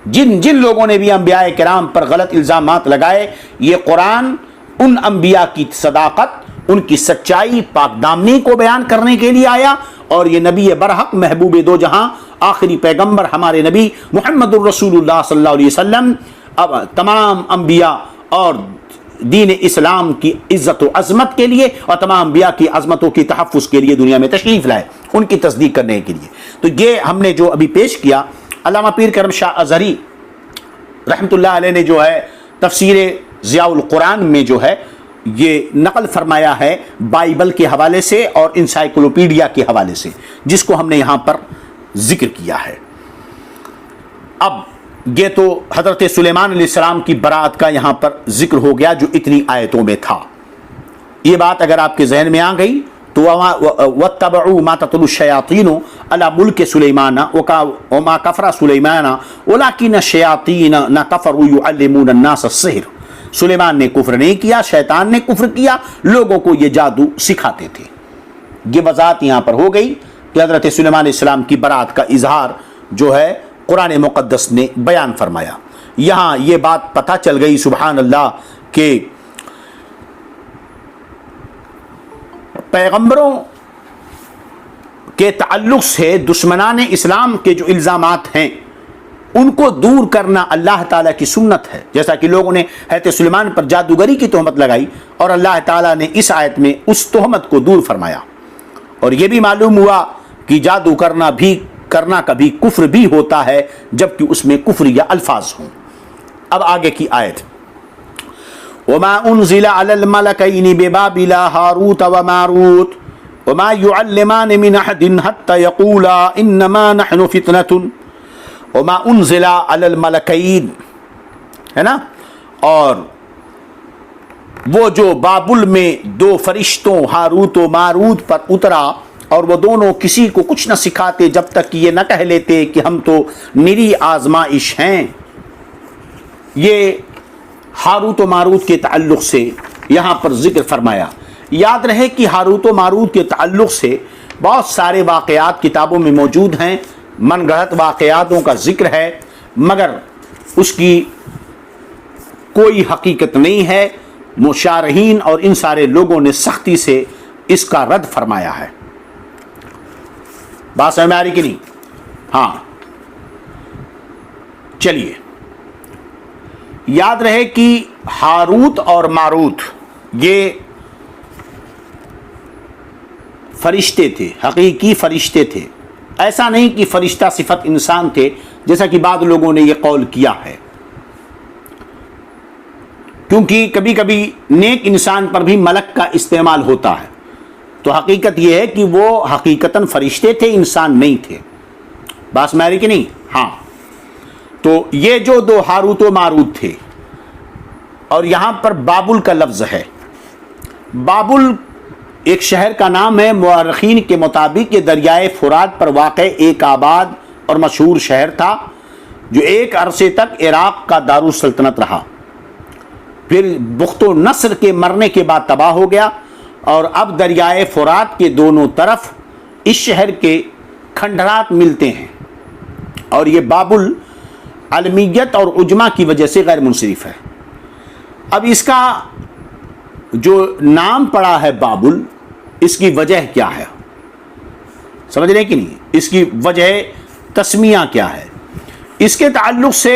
جن لوگوں نے بھی انبیاء کرام پر غلط الزامات لگائے، یہ قرآن ان انبیاء کی صداقت، ان کی سچائی، پاک دامنی کو بیان کرنے کے لیے آیا، اور یہ نبی برحق محبوب دو جہاں آخری پیغمبر ہمارے نبی محمد الرسول اللہ صلی اللہ علیہ وسلم اب تمام انبیاء اور دین اسلام کی عزت و عظمت کے لیے اور تمام انبیاء کی عظمتوں کی تحفظ کے لیے دنیا میں تشریف لائے، ان کی تصدیق کرنے کے لیے۔ تو یہ ہم نے جو ابھی پیش کیا، علامہ پیر کرم شاہ ازہری رحمۃ اللہ علیہ نے جو ہے تفسیر ضیاء القرآن میں جو ہے یہ نقل فرمایا ہے بائبل کے حوالے سے اور انسائکلوپیڈیا کے حوالے سے، جس کو ہم نے یہاں پر ذکر کیا ہے۔ اب یہ تو حضرت سلیمان علیہ السلام کی برات کا یہاں پر ذکر ہو گیا جو اتنی آیتوں میں تھا۔ یہ بات اگر آپ کے ذہن میں آ گئی تو وَاتَّبَعُوا مَا تَتْلُو الشَّيَاطِينُ عَلَى مُلْكِ سُلَيْمَانَ وَمَا كَفَرَ سُلَيْمَانَ وَلَكِنَّ الشَّيَاطِينَ كَفَرُوا يُعَلِّمُونَ النَّاسَ السِّحْرَ۔ سلیمان نے کفر نہیں کیا، شیطان نے کفر کیا، لوگوں کو یہ جادو سکھاتے تھے۔ یہ وضاحت یہاں پر ہو گئی کہ حضرت سلیمان علیہ السلام کی برات کا اظہار جو ہے قرآن مقدس نے بیان فرمایا۔ یہاں یہ بات پتہ چل گئی سبحان اللہ کہ پیغمبروں کے تعلق سے دشمنان اسلام کے جو الزامات ہیں ان کو دور کرنا اللہ تعالیٰ کی سنت ہے، جیسا کہ لوگوں نے حضرت سلیمان پر جادوگری کی تہمت لگائی اور اللہ تعالیٰ نے اس آیت میں اس تہمت کو دور فرمایا، اور یہ بھی معلوم ہوا کہ جادو کرنا کبھی کفر بھی ہوتا ہے جبکہ اس میں کفریہ الفاظ ہوں۔ اب آگے کی آیت، وما انزل على الملكين ببابل هاروت وماروت وما يعلمان من احد حتى يقولا انما نحن فتنة وما انزل على الملكين، ہے نا، اور وہ جو بابل میں دو فرشتوں ہاروت و ماروت پر اترا اور وہ دونوں کسی کو کچھ نہ سکھاتے جب تک کہ یہ نہ کہہ لیتے کہ ہم تو نری آزمائش ہیں۔ یہ ہاروت و ماروت کے تعلق سے یہاں پر ذکر فرمایا۔ یاد رہے کہ ہاروت و ماروت کے تعلق سے بہت سارے واقعات کتابوں میں موجود ہیں، من گھڑت واقعاتوں کا ذکر ہے، مگر اس کی کوئی حقیقت نہیں ہے۔ مشارحین اور ان سارے لوگوں نے سختی سے اس کا رد فرمایا ہے۔ بات سمجھ میں آ رہی کہ نہیں؟ ہاں، چلیے یاد رہے کہ ہاروت اور ماروت یہ فرشتے تھے، حقیقی فرشتے تھے، ایسا نہیں کہ فرشتہ صفت انسان تھے جیسا کہ بعض لوگوں نے یہ قول کیا ہے، کیونکہ کبھی کبھی نیک انسان پر بھی ملک کا استعمال ہوتا ہے، تو حقیقت یہ ہے کہ وہ حقیقتاً فرشتے تھے، انسان نہیں تھے۔ بات سمجھ رہی کہ نہیں؟ ہاں، تو یہ جو دو ہاروت و ماروت تھے، اور یہاں پر بابل کا لفظ ہے۔ بابل ایک شہر کا نام ہے، مورخین کے مطابق یہ دریائے فرات پر واقع ایک آباد اور مشہور شہر تھا جو ایک عرصے تک عراق کا دارالسلطنت رہا، پھر بخت و نصر کے مرنے کے بعد تباہ ہو گیا، اور اب دریائے فرات کے دونوں طرف اس شہر کے کھنڈرات ملتے ہیں، اور یہ بابل علمیت اور عجمہ کی وجہ سے غیر منصرف ہے۔ اب اس کا جو نام پڑا ہے بابل، اس کی وجہ کیا ہے؟ سمجھ رہے کہ نہیں؟ اس کی وجہ تسمیہ کیا ہے؟ اس کے تعلق سے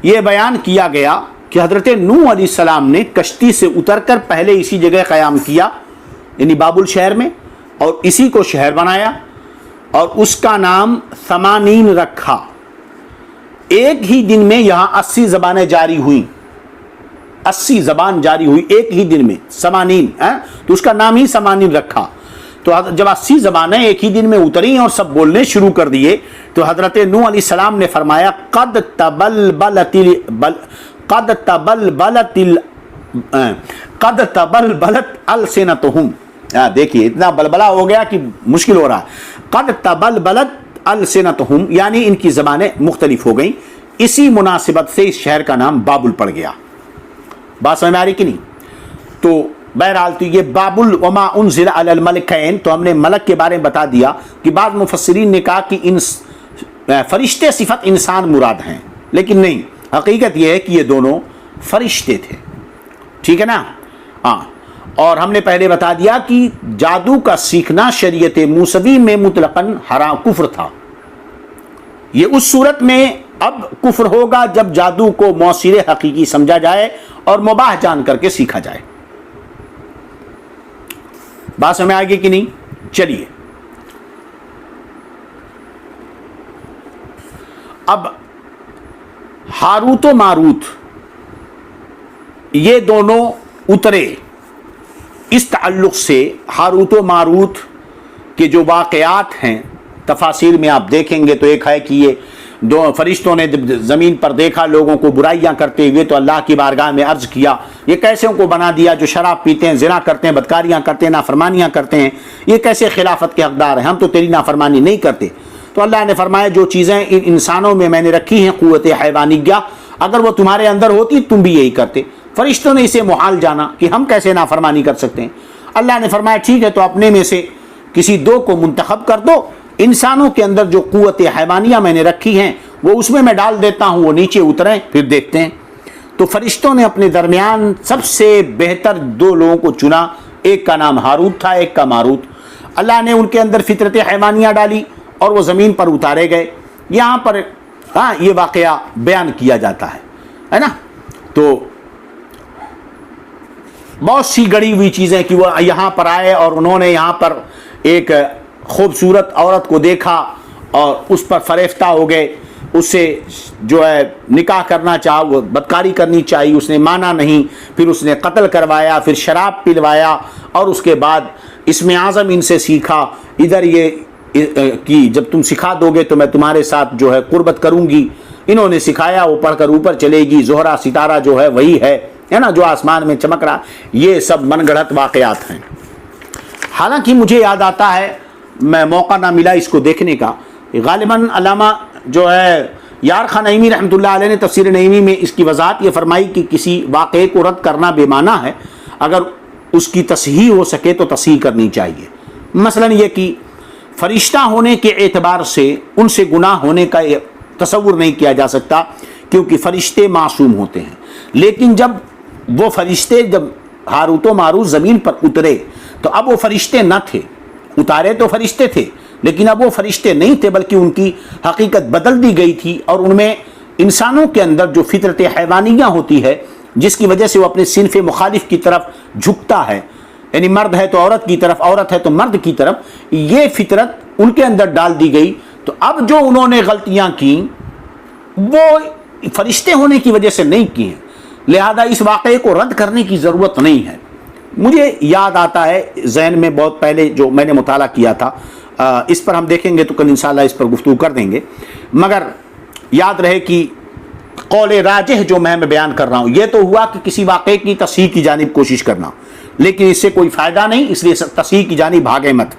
یہ بیان کیا گیا کہ حضرت نوح علیہ السلام نے کشتی سے اتر کر پہلے اسی جگہ قیام کیا، یعنی بابل شہر میں، اور اسی کو شہر بنایا اور اس کا نام 80 رکھا۔ ایک ہی دن میں یہاں 80 زبانیں جاری ہوئیں، 80 زبان جاری ہوئی ایک ہی دن میں، 80، تو اس کا نام ہی 80 رکھا۔ تو جب 80 زبانیں ایک ہی دن میں اتریں اور سب بولنے شروع کر دیے تو حضرت نوح علیہ السلام نے فرمایا قد تبلبلت السنتہم، دیکھیے اتنا بلبلا ہو گیا کہ مشکل ہو رہا ہے۔ قد تبلبلت السنتہم یعنی ان کی زبانیں مختلف ہو گئیں، اسی مناسبت سے اس شہر کا نام بابل پڑ گیا۔ بات سمجھ میں آ رہی کہ نہیں؟ تو بہرحال تو یہ بابل وما انزل علی الملکین، تو ہم نے ملک کے بارے میں بتا دیا کہ بعض مفسرین نے کہا کہ فرشتے صفت انسان مراد ہیں، لیکن نہیں، حقیقت یہ ہے کہ یہ دونوں فرشتے تھے، ٹھیک ہے نا؟ ہاں، اور ہم نے پہلے بتا دیا کہ جادو کا سیکھنا شریعت موسوی میں مطلقاً حرام کفر تھا۔ یہ اس صورت میں اب کفر ہوگا جب جادو کو موثر حقیقی سمجھا جائے اور مباح جان کر کے سیکھا جائے۔ بات سمجھ آئے گی کہ نہیں؟ چلیے اب ہاروت و ماروت یہ دونوں اترے، اس تعلق سے ہاروت و ماروت کے جو واقعات ہیں تفاسیر میں آپ دیکھیں گے تو ایک ہے کہ یہ دو فرشتوں نے زمین پر دیکھا لوگوں کو برائیاں کرتے ہوئے تو اللہ کی بارگاہ میں عرض کیا یہ کیسے کو بنا دیا جو شراب پیتے ہیں، زنا کرتے ہیں، بدکاریاں کرتے ہیں، نافرمانیاں کرتے ہیں، یہ کیسے خلافت کے حقدار ہیں، ہم تو تیری نافرمانی نہیں کرتے۔ تو اللہ نے فرمایا جو چیزیں ان انسانوں میں میں نے رکھی ہیں قوت حیوانیہ، اگر وہ تمہارے اندر ہوتی تم بھی یہی کرتے۔ فرشتوں نے اسے محال جانا کہ ہم کیسے نافرمانی کر سکتے ہیں۔ اللہ نے فرمایا ٹھیک ہے تو اپنے میں سے کسی دو کو منتخب کر دو، انسانوں کے اندر جو قوت حیوانیہ میں نے رکھی ہیں وہ اس میں ڈال دیتا ہوں، وہ نیچے اتریں پھر دیکھتے ہیں۔ تو فرشتوں نے اپنے درمیان سب سے بہتر 2 لوگوں کو چنا، ایک کا نام ہاروت تھا، ایک کا ماروت۔ اللہ نے ان کے اندر فطرت حیوانیہ ڈالی اور وہ زمین پر اتارے گئے۔ یہاں پر یہ واقعہ بیان کیا جاتا ہے نا۔ تو بہت سی گڑی ہوئی چیزیں کہ وہ یہاں پر آئے اور انہوں نے یہاں پر ایک خوبصورت عورت کو دیکھا اور اس پر فریفتہ ہو گئے، اس سے جو ہے نکاح کرنا چاہا، وہ بدکاری کرنی چاہیے، اس نے مانا نہیں، پھر اس نے قتل کروایا، پھر شراب پلوایا، اور اس کے بعد اسم اعظم ان سے سیکھا، ادھر یہ کہ جب تم سکھا دو گے تو میں تمہارے ساتھ جو ہے قربت کروں گی۔ انہوں نے سکھایا، وہ پڑھ کر اوپر چلے گی، زہرہ ستارہ جو ہے وہی ہے نا جو آسمان میں چمک رہا۔ یہ سب من گھڑت واقعات ہیں۔ حالانکہ مجھے یاد آتا ہے، میں موقع نہ ملا اس کو دیکھنے کا، غالباً علامہ جو ہے یار خان نعیمی رحمۃ اللہ علیہ نے تفسیر نعیمی میں اس کی وضاحت یہ فرمائی کہ کسی واقعے کو رد کرنا بے معنی ہے، اگر اس کی تصحیح ہو سکے تو تصحیح کرنی چاہیے۔ مثلا یہ کہ فرشتہ ہونے کے اعتبار سے ان سے گناہ ہونے کا تصور نہیں کیا جا سکتا، کیونکہ فرشتے معصوم ہوتے ہیں۔ لیکن جب وہ فرشتے جب ہاروت و ماروت زمین پر اترے تو اب وہ فرشتے نہ تھے، اتارے تو فرشتے تھے لیکن اب وہ فرشتے نہیں تھے، بلکہ ان کی حقیقت بدل دی گئی تھی، اور ان میں انسانوں کے اندر جو فطرت حیوانیہ ہوتی ہے جس کی وجہ سے وہ اپنے صنف مخالف کی طرف جھکتا ہے، یعنی مرد ہے تو عورت کی طرف، عورت ہے تو مرد کی طرف، یہ فطرت ان کے اندر ڈال دی گئی۔ تو اب جو انہوں نے غلطیاں کی وہ فرشتے ہونے کی وجہ سے نہیں کی ہیں، لہذا اس واقعے کو رد کرنے کی ضرورت نہیں ہے۔ مجھے یاد آتا ہے ذہن میں بہت پہلے جو میں نے مطالعہ کیا تھا، اس پر ہم دیکھیں گے تو کل انشاءاللہ اس پر گفتگو کر دیں گے، مگر یاد رہے کہ قول راجح جو میں بیان کر رہا ہوں یہ تو ہوا کہ کسی واقعے کی تصحیح کی جانب کوشش کرنا، لیکن اس سے کوئی فائدہ نہیں، اس لیے تصحیح کی جانب بھاگے مت۔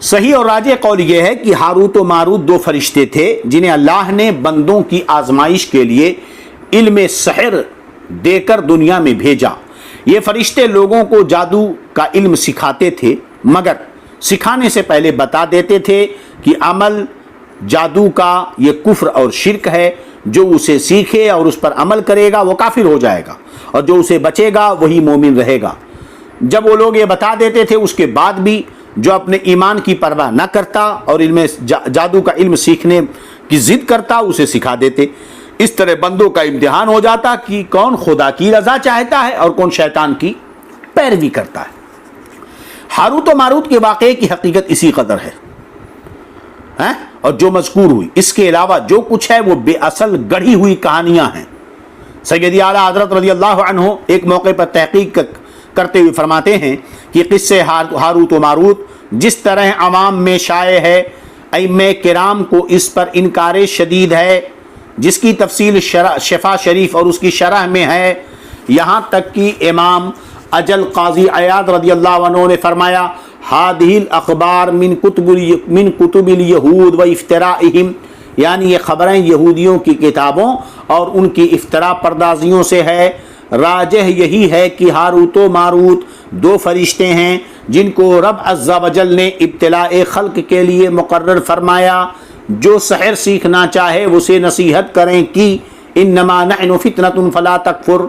صحیح اور راجح قول یہ ہے کہ ہاروت و ماروت 2 فرشتے تھے جنہیں اللہ نے بندوں کی آزمائش کے لیے علم سحر دے کر دنیا میں بھیجا۔ یہ فرشتے لوگوں کو جادو کا علم سکھاتے تھے، مگر سکھانے سے پہلے بتا دیتے تھے کہ عمل جادو کا یہ کفر اور شرک ہے، جو اسے سیکھے اور اس پر عمل کرے گا وہ کافر ہو جائے گا، اور جو اسے بچے گا وہی مومن رہے گا۔ جب وہ لوگ یہ بتا دیتے تھے اس کے بعد بھی جو اپنے ایمان کی پرواہ نہ کرتا اور علم جادو کا علم سیکھنے کی ضد کرتا اسے سکھا دیتے۔ اس طرح بندوں کا امتحان ہو جاتا کہ کون خدا کی رضا چاہتا ہے اور کون شیطان کی پیروی کرتا ہے۔ ہاروت و ماروت کے واقعے کی حقیقت اسی قدر ہے، اور جو مذکور ہوئی، اس کے علاوہ جو کچھ ہے وہ بے اصل گڑھی ہوئی کہانیاں ہیں۔ سیدی اعلیٰ حضرت رضی اللہ عنہ ایک موقع پر تحقیق کرتے ہوئے فرماتے ہیں کہ قصے ہاروت و ماروت جس طرح عوام میں شائع ہے، ائمہ کرام کو اس پر انکار شدید ہے، جس کی تفصیل شفا شریف اور اس کی شرح میں ہے، یہاں تک کہ امام اجل قاضی عیاض رضی اللہ عنہ نے فرمایا ہذہ الاخبار من کتب الیہود و افترائہم، یعنی یہ خبریں یہودیوں کی کتابوں اور ان کی افتراء پردازیوں سے ہے۔ راجح یہی ہے کہ ہاروت و ماروت 2 فرشتے ہیں جن کو رب عز و جل نے ابتلاء خلق کے لیے مقرر فرمایا۔ جو سحر سیکھنا چاہے اسے نصیحت کریں کہ انما نحن فتنۃ فلا تکفر،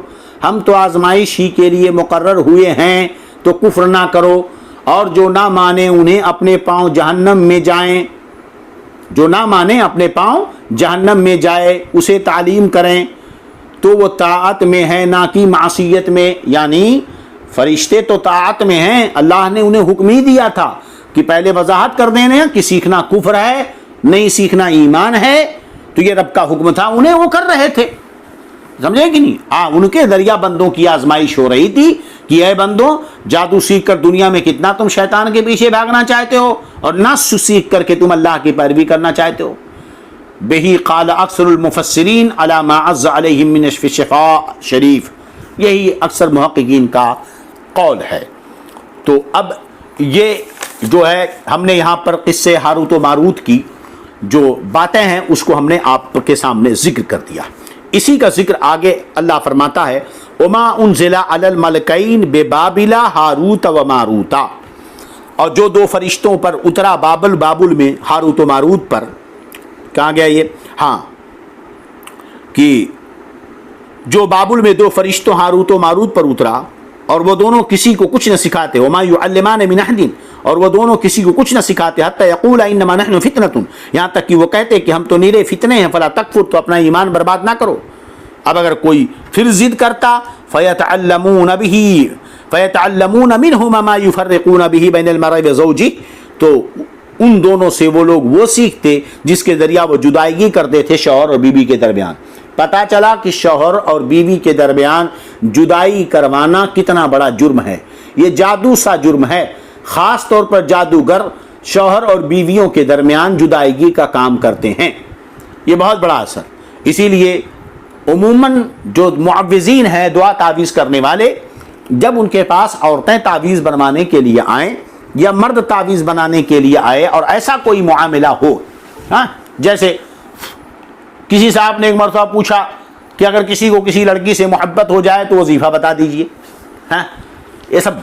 ہم تو آزمائش ہی کے لیے مقرر ہوئے ہیں تو کفر نہ کرو، اور جو نہ مانے انہیں اپنے پاؤں جہنم میں جائیں، جو نہ مانے اپنے پاؤں جہنم میں جائے، اسے تعلیم کریں تو وہ طاعت میں ہے نہ کہ معصیت میں۔ یعنی فرشتے تو طاعت میں ہیں، اللہ نے انہیں حکم ہی دیا تھا کہ پہلے وضاحت کر دینے کہ سیکھنا کفر ہے، نہیں سیکھنا ایمان ہے، تو یہ رب کا حکم تھا، انہیں وہ کر رہے تھے، سمجھے کہ نہیں؟ ان کے ذریعہ بندوں کی آزمائش ہو رہی تھی کہ اے بندوں، جادو سیکھ کر دنیا میں کتنا تم شیطان کے پیچھے بھاگنا چاہتے ہو، اور نص سیکھ کر کے تم اللہ کی پیروی کرنا چاہتے ہو۔ بہی قال اکثر المفسرین علی ما عز علیہم من الشفاء شریف، یہی اکثر محققین کا قول ہے۔ تو اب یہ جو ہے ہم نے یہاں پر قصے ہاروت و ماروت کی جو باتیں ہیں اس کو ہم نے آپ کے سامنے ذکر کر دیا۔ اسی کا ذکر آگے اللہ فرماتا ہے وما انزل علی الملکین ببابل ہاروت و ماروت، اور جو دو فرشتوں پر اترا بابل میں ہاروت و ماروت پر. کہاں گیا یہ؟ ہاں کہ جو بابل میں دو فرشتوں ہاروت و ماروت پر اترا اور وہ دونوں کسی کو کچھ نہ سکھاتے. وما يعلمان من احد، اور وہ دونوں کسی کو کچھ نہ سکھاتے. حتی یقولا انما نحن فتنۃ، یہاں تک کہ وہ کہتے کہ ہم تو نیرے فتنے ہیں. فلا تکفر، تو اپنا ایمان برباد نہ کرو. اب اگر کوئی پھر ضد کرتا فیتعلمون منہما ما یفرقون به بین المرء وزوجہ، تو ان دونوں سے وہ لوگ وہ سیکھتے جس کے ذریعہ وہ جدائیگی کرتے تھے شوہر اور بیوی کے درمیان. پتہ چلا کہ شوہر اور بیوی کے درمیان جدائی کروانا کتنا بڑا جرم ہے. یہ جادو سا جرم ہے. خاص طور پر جادوگر شوہر اور بیویوں کے درمیان جدائیگی کا کام کرتے ہیں. یہ بہت بڑا اثر. اسی لیے عموماً جو معوذین ہیں، دعا تعویذ کرنے والے، جب ان کے پاس عورتیں تعویذ بنوانے کے لیے آئیں یا مرد تعویذ بنانے کے لیے آئے اور ایسا کوئی معاملہ ہو، ہاں جیسے کسی صاحب نے ایک مرتبہ پوچھا کہ اگر کسی کو کسی لڑکی سے محبت ہو جائے تو وظیفہ بتا دیجئے. ہاں یہ سب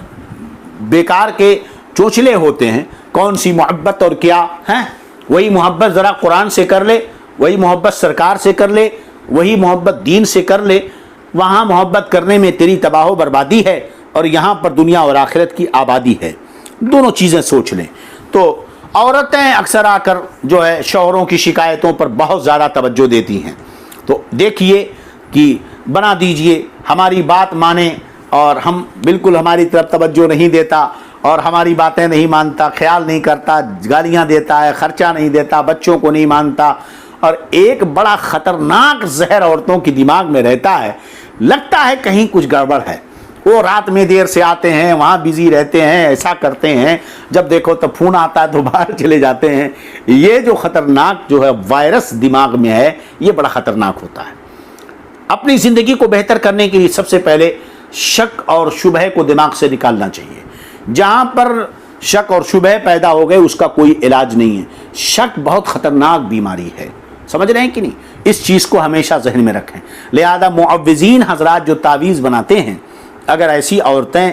بیکار کے چوچلے ہوتے ہیں. کون سی محبت اور کیا ہے؟ وہی محبت ذرا قرآن سے کر لے، وہی محبت سرکار سے کر لے، وہی محبت دین سے کر لے. وہاں محبت کرنے میں تیری تباہ و بربادی ہے اور یہاں پر دنیا اور آخرت کی آبادی ہے. دونوں چیزیں سوچ لیں. تو عورتیں اکثر آ کر جو ہے شوہروں کی شکایتوں پر بہت زیادہ توجہ دیتی ہیں. تو دیکھیے کہ بنا دیجئے، ہماری بات مانیں، اور ہم بالکل ہماری طرف توجہ نہیں دیتا اور ہماری باتیں نہیں مانتا، خیال نہیں کرتا، گالیاں دیتا ہے، خرچہ نہیں دیتا، بچوں کو نہیں مانتا. اور ایک بڑا خطرناک زہر عورتوں کی دماغ میں رہتا ہے، لگتا ہے کہیں کچھ گڑبڑ ہے. وہ رات میں دیر سے آتے ہیں، وہاں بزی رہتے ہیں، ایسا کرتے ہیں، جب دیکھو تو فون آتا ہے تو باہر چلے جاتے ہیں. یہ جو خطرناک جو ہے وائرس دماغ میں ہے، یہ بڑا خطرناک ہوتا ہے. اپنی زندگی کو بہتر کرنے کے لیے سب سے پہلے شک اور شبہ کو دماغ سے نکالنا چاہیے. جہاں پر شک اور شبہ پیدا ہو گئے اس کا کوئی علاج نہیں ہے. شک بہت خطرناک بیماری ہے. سمجھ رہے ہیں کہ نہیں؟ اس چیز کو ہمیشہ ذہن میں رکھیں. لہذا معوذین حضرات جو تعویذ بناتے ہیں، اگر ایسی عورتیں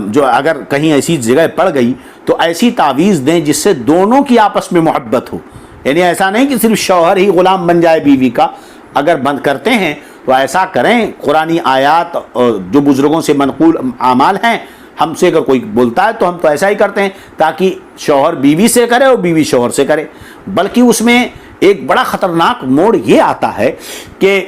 جو اگر کہیں ایسی جگہ پڑ گئی تو ایسی تعویذ دیں جس سے دونوں کی آپس میں محبت ہو. یعنی ایسا نہیں کہ صرف شوہر ہی غلام بن جائے بیوی کا. اگر بند کرتے ہیں تو ایسا کریں، قرآنی آیات اور جو بزرگوں سے منقول اعمال ہیں، ہم سے اگر کوئی بولتا ہے تو ہم تو ایسا ہی کرتے ہیں تاکہ شوہر بیوی سے کرے اور بیوی شوہر سے کرے. بلکہ اس میں ایک بڑا خطرناک موڑ یہ آتا ہے کہ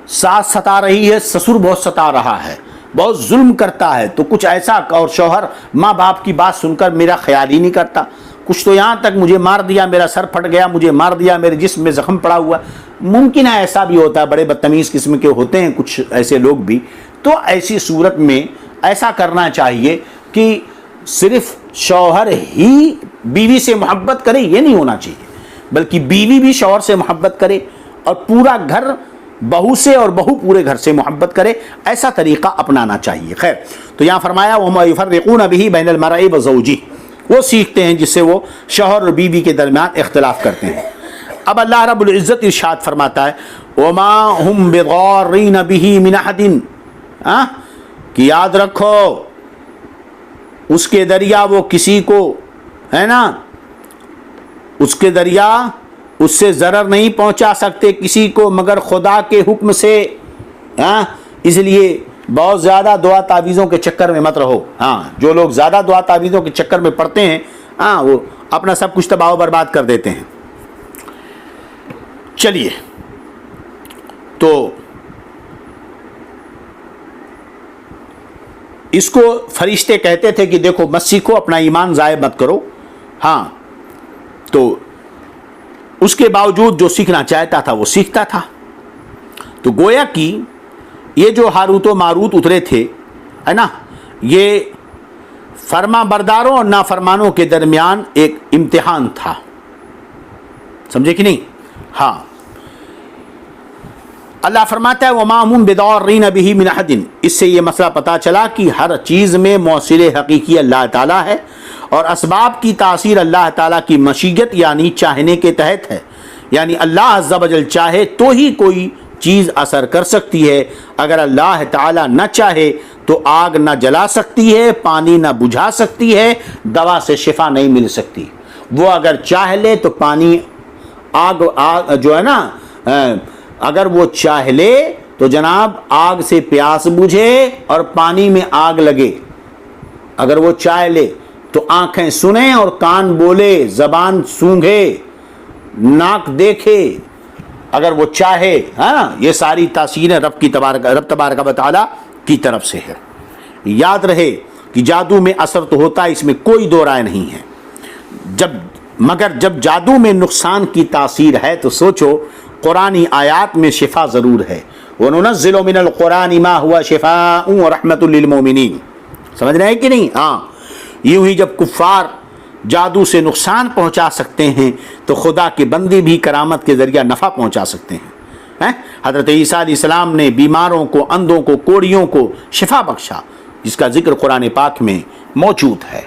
ساس ستا رہی ہے، سسر بہت ستا رہا ہے، بہت ظلم کرتا ہے، تو کچھ ایسا، اور شوہر ماں باپ کی بات سن کر میرا خیال ہی نہیں کرتا. کچھ تو یہاں تک مجھے مار دیا، میرا سر پھٹ گیا، مجھے مار دیا، میرے جسم میں زخم پڑا ہوا. ممکن ہے ایسا بھی ہوتا ہے، بڑے بدتمیز قسم کے ہوتے ہیں کچھ ایسے لوگ بھی. تو ایسی صورت میں ایسا کرنا چاہیے کہ صرف شوہر ہی بیوی سے محبت کرے، یہ نہیں ہونا چاہیے، بلکہ بیوی بھی شوہر سے محبت کرے اور پورا گھر بہو سے اور بہو پورے گھر سے محبت کرے. ایسا طریقہ اپنانا چاہیے. خیر، تو یہاں فرمایا وَمَا يُفَرِّقُونَ بِهِ بَيْنَ الْمَرْءِ وَزَوْجِهِ، وہ سیکھتے ہیں جس سے وہ شوہر اور بیوی کے درمیان اختلاف کرتے ہیں. اب اللہ رب العزت ارشاد فرماتا ہے وَمَا هُمْ بِضَارِّينَ بِهِ مِنْ أَحَدٍ، کہ یاد رکھو اس کے ذریعہ وہ کسی کو، ہے نا، اس کے ذریعہ اس سے ضرر نہیں پہنچا سکتے کسی کو مگر خدا کے حکم سے. ہاں اس لیے بہت زیادہ دعا تعویذوں کے چکر میں مت رہو. ہاں جو لوگ زیادہ دعا تعویذوں کے چکر میں پڑتے ہیں، ہاں وہ اپنا سب کچھ تباہ و برباد کر دیتے ہیں. چلیے، تو اس کو فرشتے کہتے تھے کہ دیکھو مت سیکھو، اپنا ایمان ضائع مت کرو. ہاں تو اس کے باوجود جو سیکھنا چاہتا تھا وہ سیکھتا تھا. تو گویا کہ یہ جو ہاروت و ماروت اترے تھے، ہے نا، یہ فرما برداروں اور نافرمانوں کے درمیان ایک امتحان تھا. سمجھے کہ نہیں؟ ہاں، اللہ فرماتا ہے وَمَا هُمْ بِضَارِّينَ بِهِ مِنْ أَحَدٍ. اس سے یہ مسئلہ پتا چلا کہ ہر چیز میں موصل حقیقی اللہ تعالیٰ ہے اور اسباب کی تاثیر اللہ تعالیٰ کی مشیت یعنی چاہنے کے تحت ہے. یعنی اللہ عز و جل چاہے تو ہی کوئی چیز اثر کر سکتی ہے، اگر اللہ تعالیٰ نہ چاہے تو آگ نہ جلا سکتی ہے، پانی نہ بجھا سکتی ہے، دوا سے شفا نہیں مل سکتی۔ وہ اگر چاہ لے تو پانی آگ جو ہے نا، اگر وہ چاہ لے تو جناب آگ سے پیاس بجھے اور پانی میں آگ لگے۔ اگر وہ چاہ لے تو آنکھیں سنیں اور کان بولے، زبان سونگھے، ناک دیکھے، اگر وہ چاہے۔ ہاں، یہ ساری تاثیریں رب تبارک و تعالیٰ کی طرف سے ہے۔ یاد رہے کہ جادو میں اثر تو ہوتا ہے، اس میں کوئی دو رائے نہیں ہے، مگر جب جادو میں نقصان کی تاثیر ہے تو سوچو قرآنی آیات میں شفا ضرور ہے۔ وَنُنَزِّلُ مِنَ الْقُرْآنِ مَا هُوَ شِفَاءٌ وَرَحْمَةٌ لِّلْمُؤْمِنِينَ۔ سمجھ رہے ہیں کہ نہیں؟ ہاں، یوں ہی جب کفار جادو سے نقصان پہنچا سکتے ہیں تو خدا کے بندے بھی کرامت کے ذریعہ نفع پہنچا سکتے ہیں۔ حضرت عیسیٰ علیہ السلام نے بیماروں کو، اندھوں کو، کوڑیوں کو شفا بخشا، جس کا ذکر قرآن پاک میں موجود ہے۔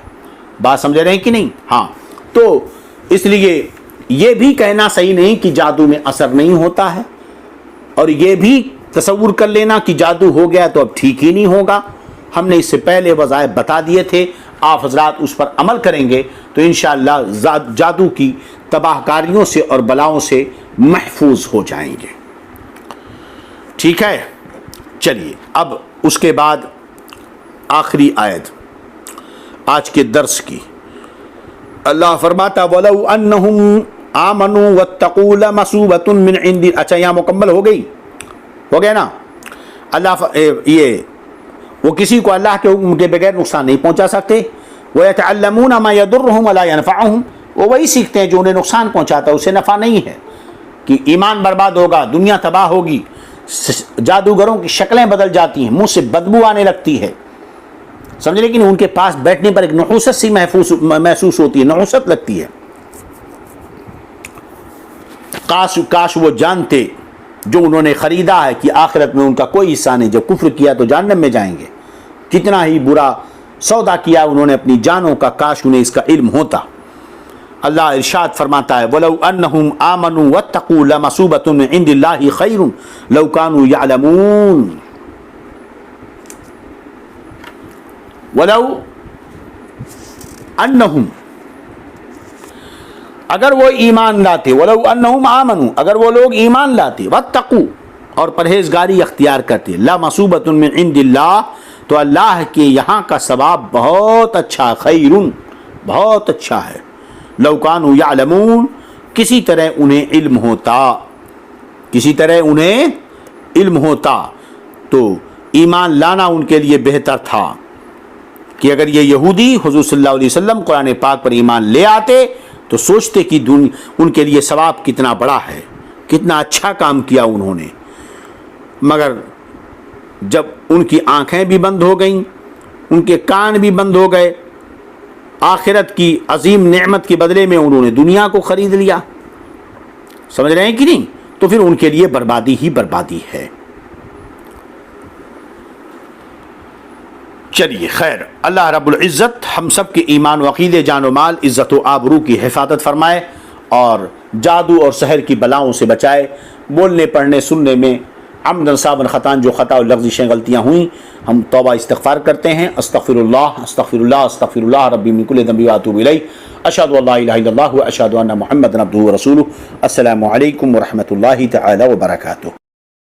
بات سمجھ رہے ہیں کہ نہیں؟ ہاں، تو اس لیے یہ بھی کہنا صحیح نہیں کہ جادو میں اثر نہیں ہوتا ہے، اور یہ بھی تصور کر لینا کہ جادو ہو گیا تو اب ٹھیک ہی نہیں ہوگا۔ ہم نے اس سے پہلے وظائف بتا دیے تھے، آپ حضرات اس پر عمل کریں گے تو انشاءاللہ جادو کی تباہ کاریوں سے اور بلاؤں سے محفوظ ہو جائیں گے۔ ٹھیک ہے، چلیے اب اس کے بعد آخری آیت آج کے درس کی، اللہ فرماتا وَلَوْ أَنَّهُمْ آمَنُوا وَاتَّقُوا لَمَثُوبَةٌ مِّنْ عِندِ۔ اچھا، یہاں مکمل ہو گیا نا۔ یہ وہ کسی کو اللہ کے حکم کے بغیر نقصان نہیں پہنچا سکتے۔ وَيَتَعَلَّمُونَ مَا يَضُرُّهُمْ وَلَا يَنْفَعُهُمْ، وہ وہی سیکھتے ہیں جو انہیں نقصان پہنچاتا ہے، اسے نفع نہیں ہے، کہ ایمان برباد ہوگا، دنیا تباہ ہوگی، جادوگروں کی شکلیں بدل جاتی ہیں، منہ سے بدبو آنے لگتی ہے، سمجھ، لیکن ان کے پاس بیٹھنے پر ایک نحوست سی محسوس ہوتی ہے، نحوست لگتی ہے۔ کاش وہ جانتے جو انہوں نے خریدا ہے کہ آخرت میں ان کا کوئی حصہ نہیں، جب کفر کیا تو جہنم میں جائیں گے۔ کتنا ہی برا سودا کیا انہوں نے اپنی جانوں کا، کاش انہیں اس کا علم ہوتا۔ اللہ ارشاد فرماتا ہے وَلَوْ أَنَّهُمْ آمَنُوا وَاتَّقُوا لَمَثُوبَةٌ مِّنْ عِندِ اللَّهِ خَيْرٌ لَوْ كَانُوا يَعْلَمُونَ۔ وَلَوْ أَنَّهُمْ، اگر وہ ایمان لاتے، وَلَوْ أَنَّهُمْ آمَنُوا، اگر وہ لوگ ایمان لاتے، وَاتَّقُوا، اور پرہیزگاری اختیار کرتے، لَمَثُوبَةٌ مِّنْ عِندِ اللَّهِ، تو اللہ کے یہاں کا ثواب بہت اچھا، خیرٌ، بہت اچھا ہے، لو کانوا یعلمون، کسی طرح انہیں علم ہوتا، کسی طرح انہیں علم ہوتا، تو ایمان لانا ان کے لیے بہتر تھا کہ اگر یہ یہودی حضور صلی اللہ علیہ وسلم قرآن پاک پر ایمان لے آتے تو سوچتے کہ ان کے لیے ثواب کتنا بڑا ہے، کتنا اچھا کام کیا انہوں نے، مگر جب ان کی آنکھیں بھی بند ہو گئیں، ان کے کان بھی بند ہو گئے، آخرت کی عظیم نعمت کے بدلے میں انہوں نے دنیا کو خرید لیا، سمجھ رہے ہیں کہ نہیں؟ تو پھر ان کے لیے بربادی ہی بربادی ہے۔ چلیے خیر، اللہ رب العزت ہم سب کے ایمان و عقیدے، جان و مال، عزت و آبرو کی حفاظت فرمائے اور جادو اور سحر کی بلاؤں سے بچائے۔ بولنے پڑھنے سننے میں عمدن صابن خطان جو خطا اور لغزشیں غلطیاں ہوئیں، ہم توبہ استغفار کرتے ہیں۔ استغفر اللہ استغفر اللہ استغفر اللہ ربی من کل ذنب واتوب الیہ، اشہد ان لا الہ الا اللہ واشہد ان محمدا عبدہ ورسولہ۔ السلام علیکم ورحمۃ اللہ تعالی وبرکاتہ۔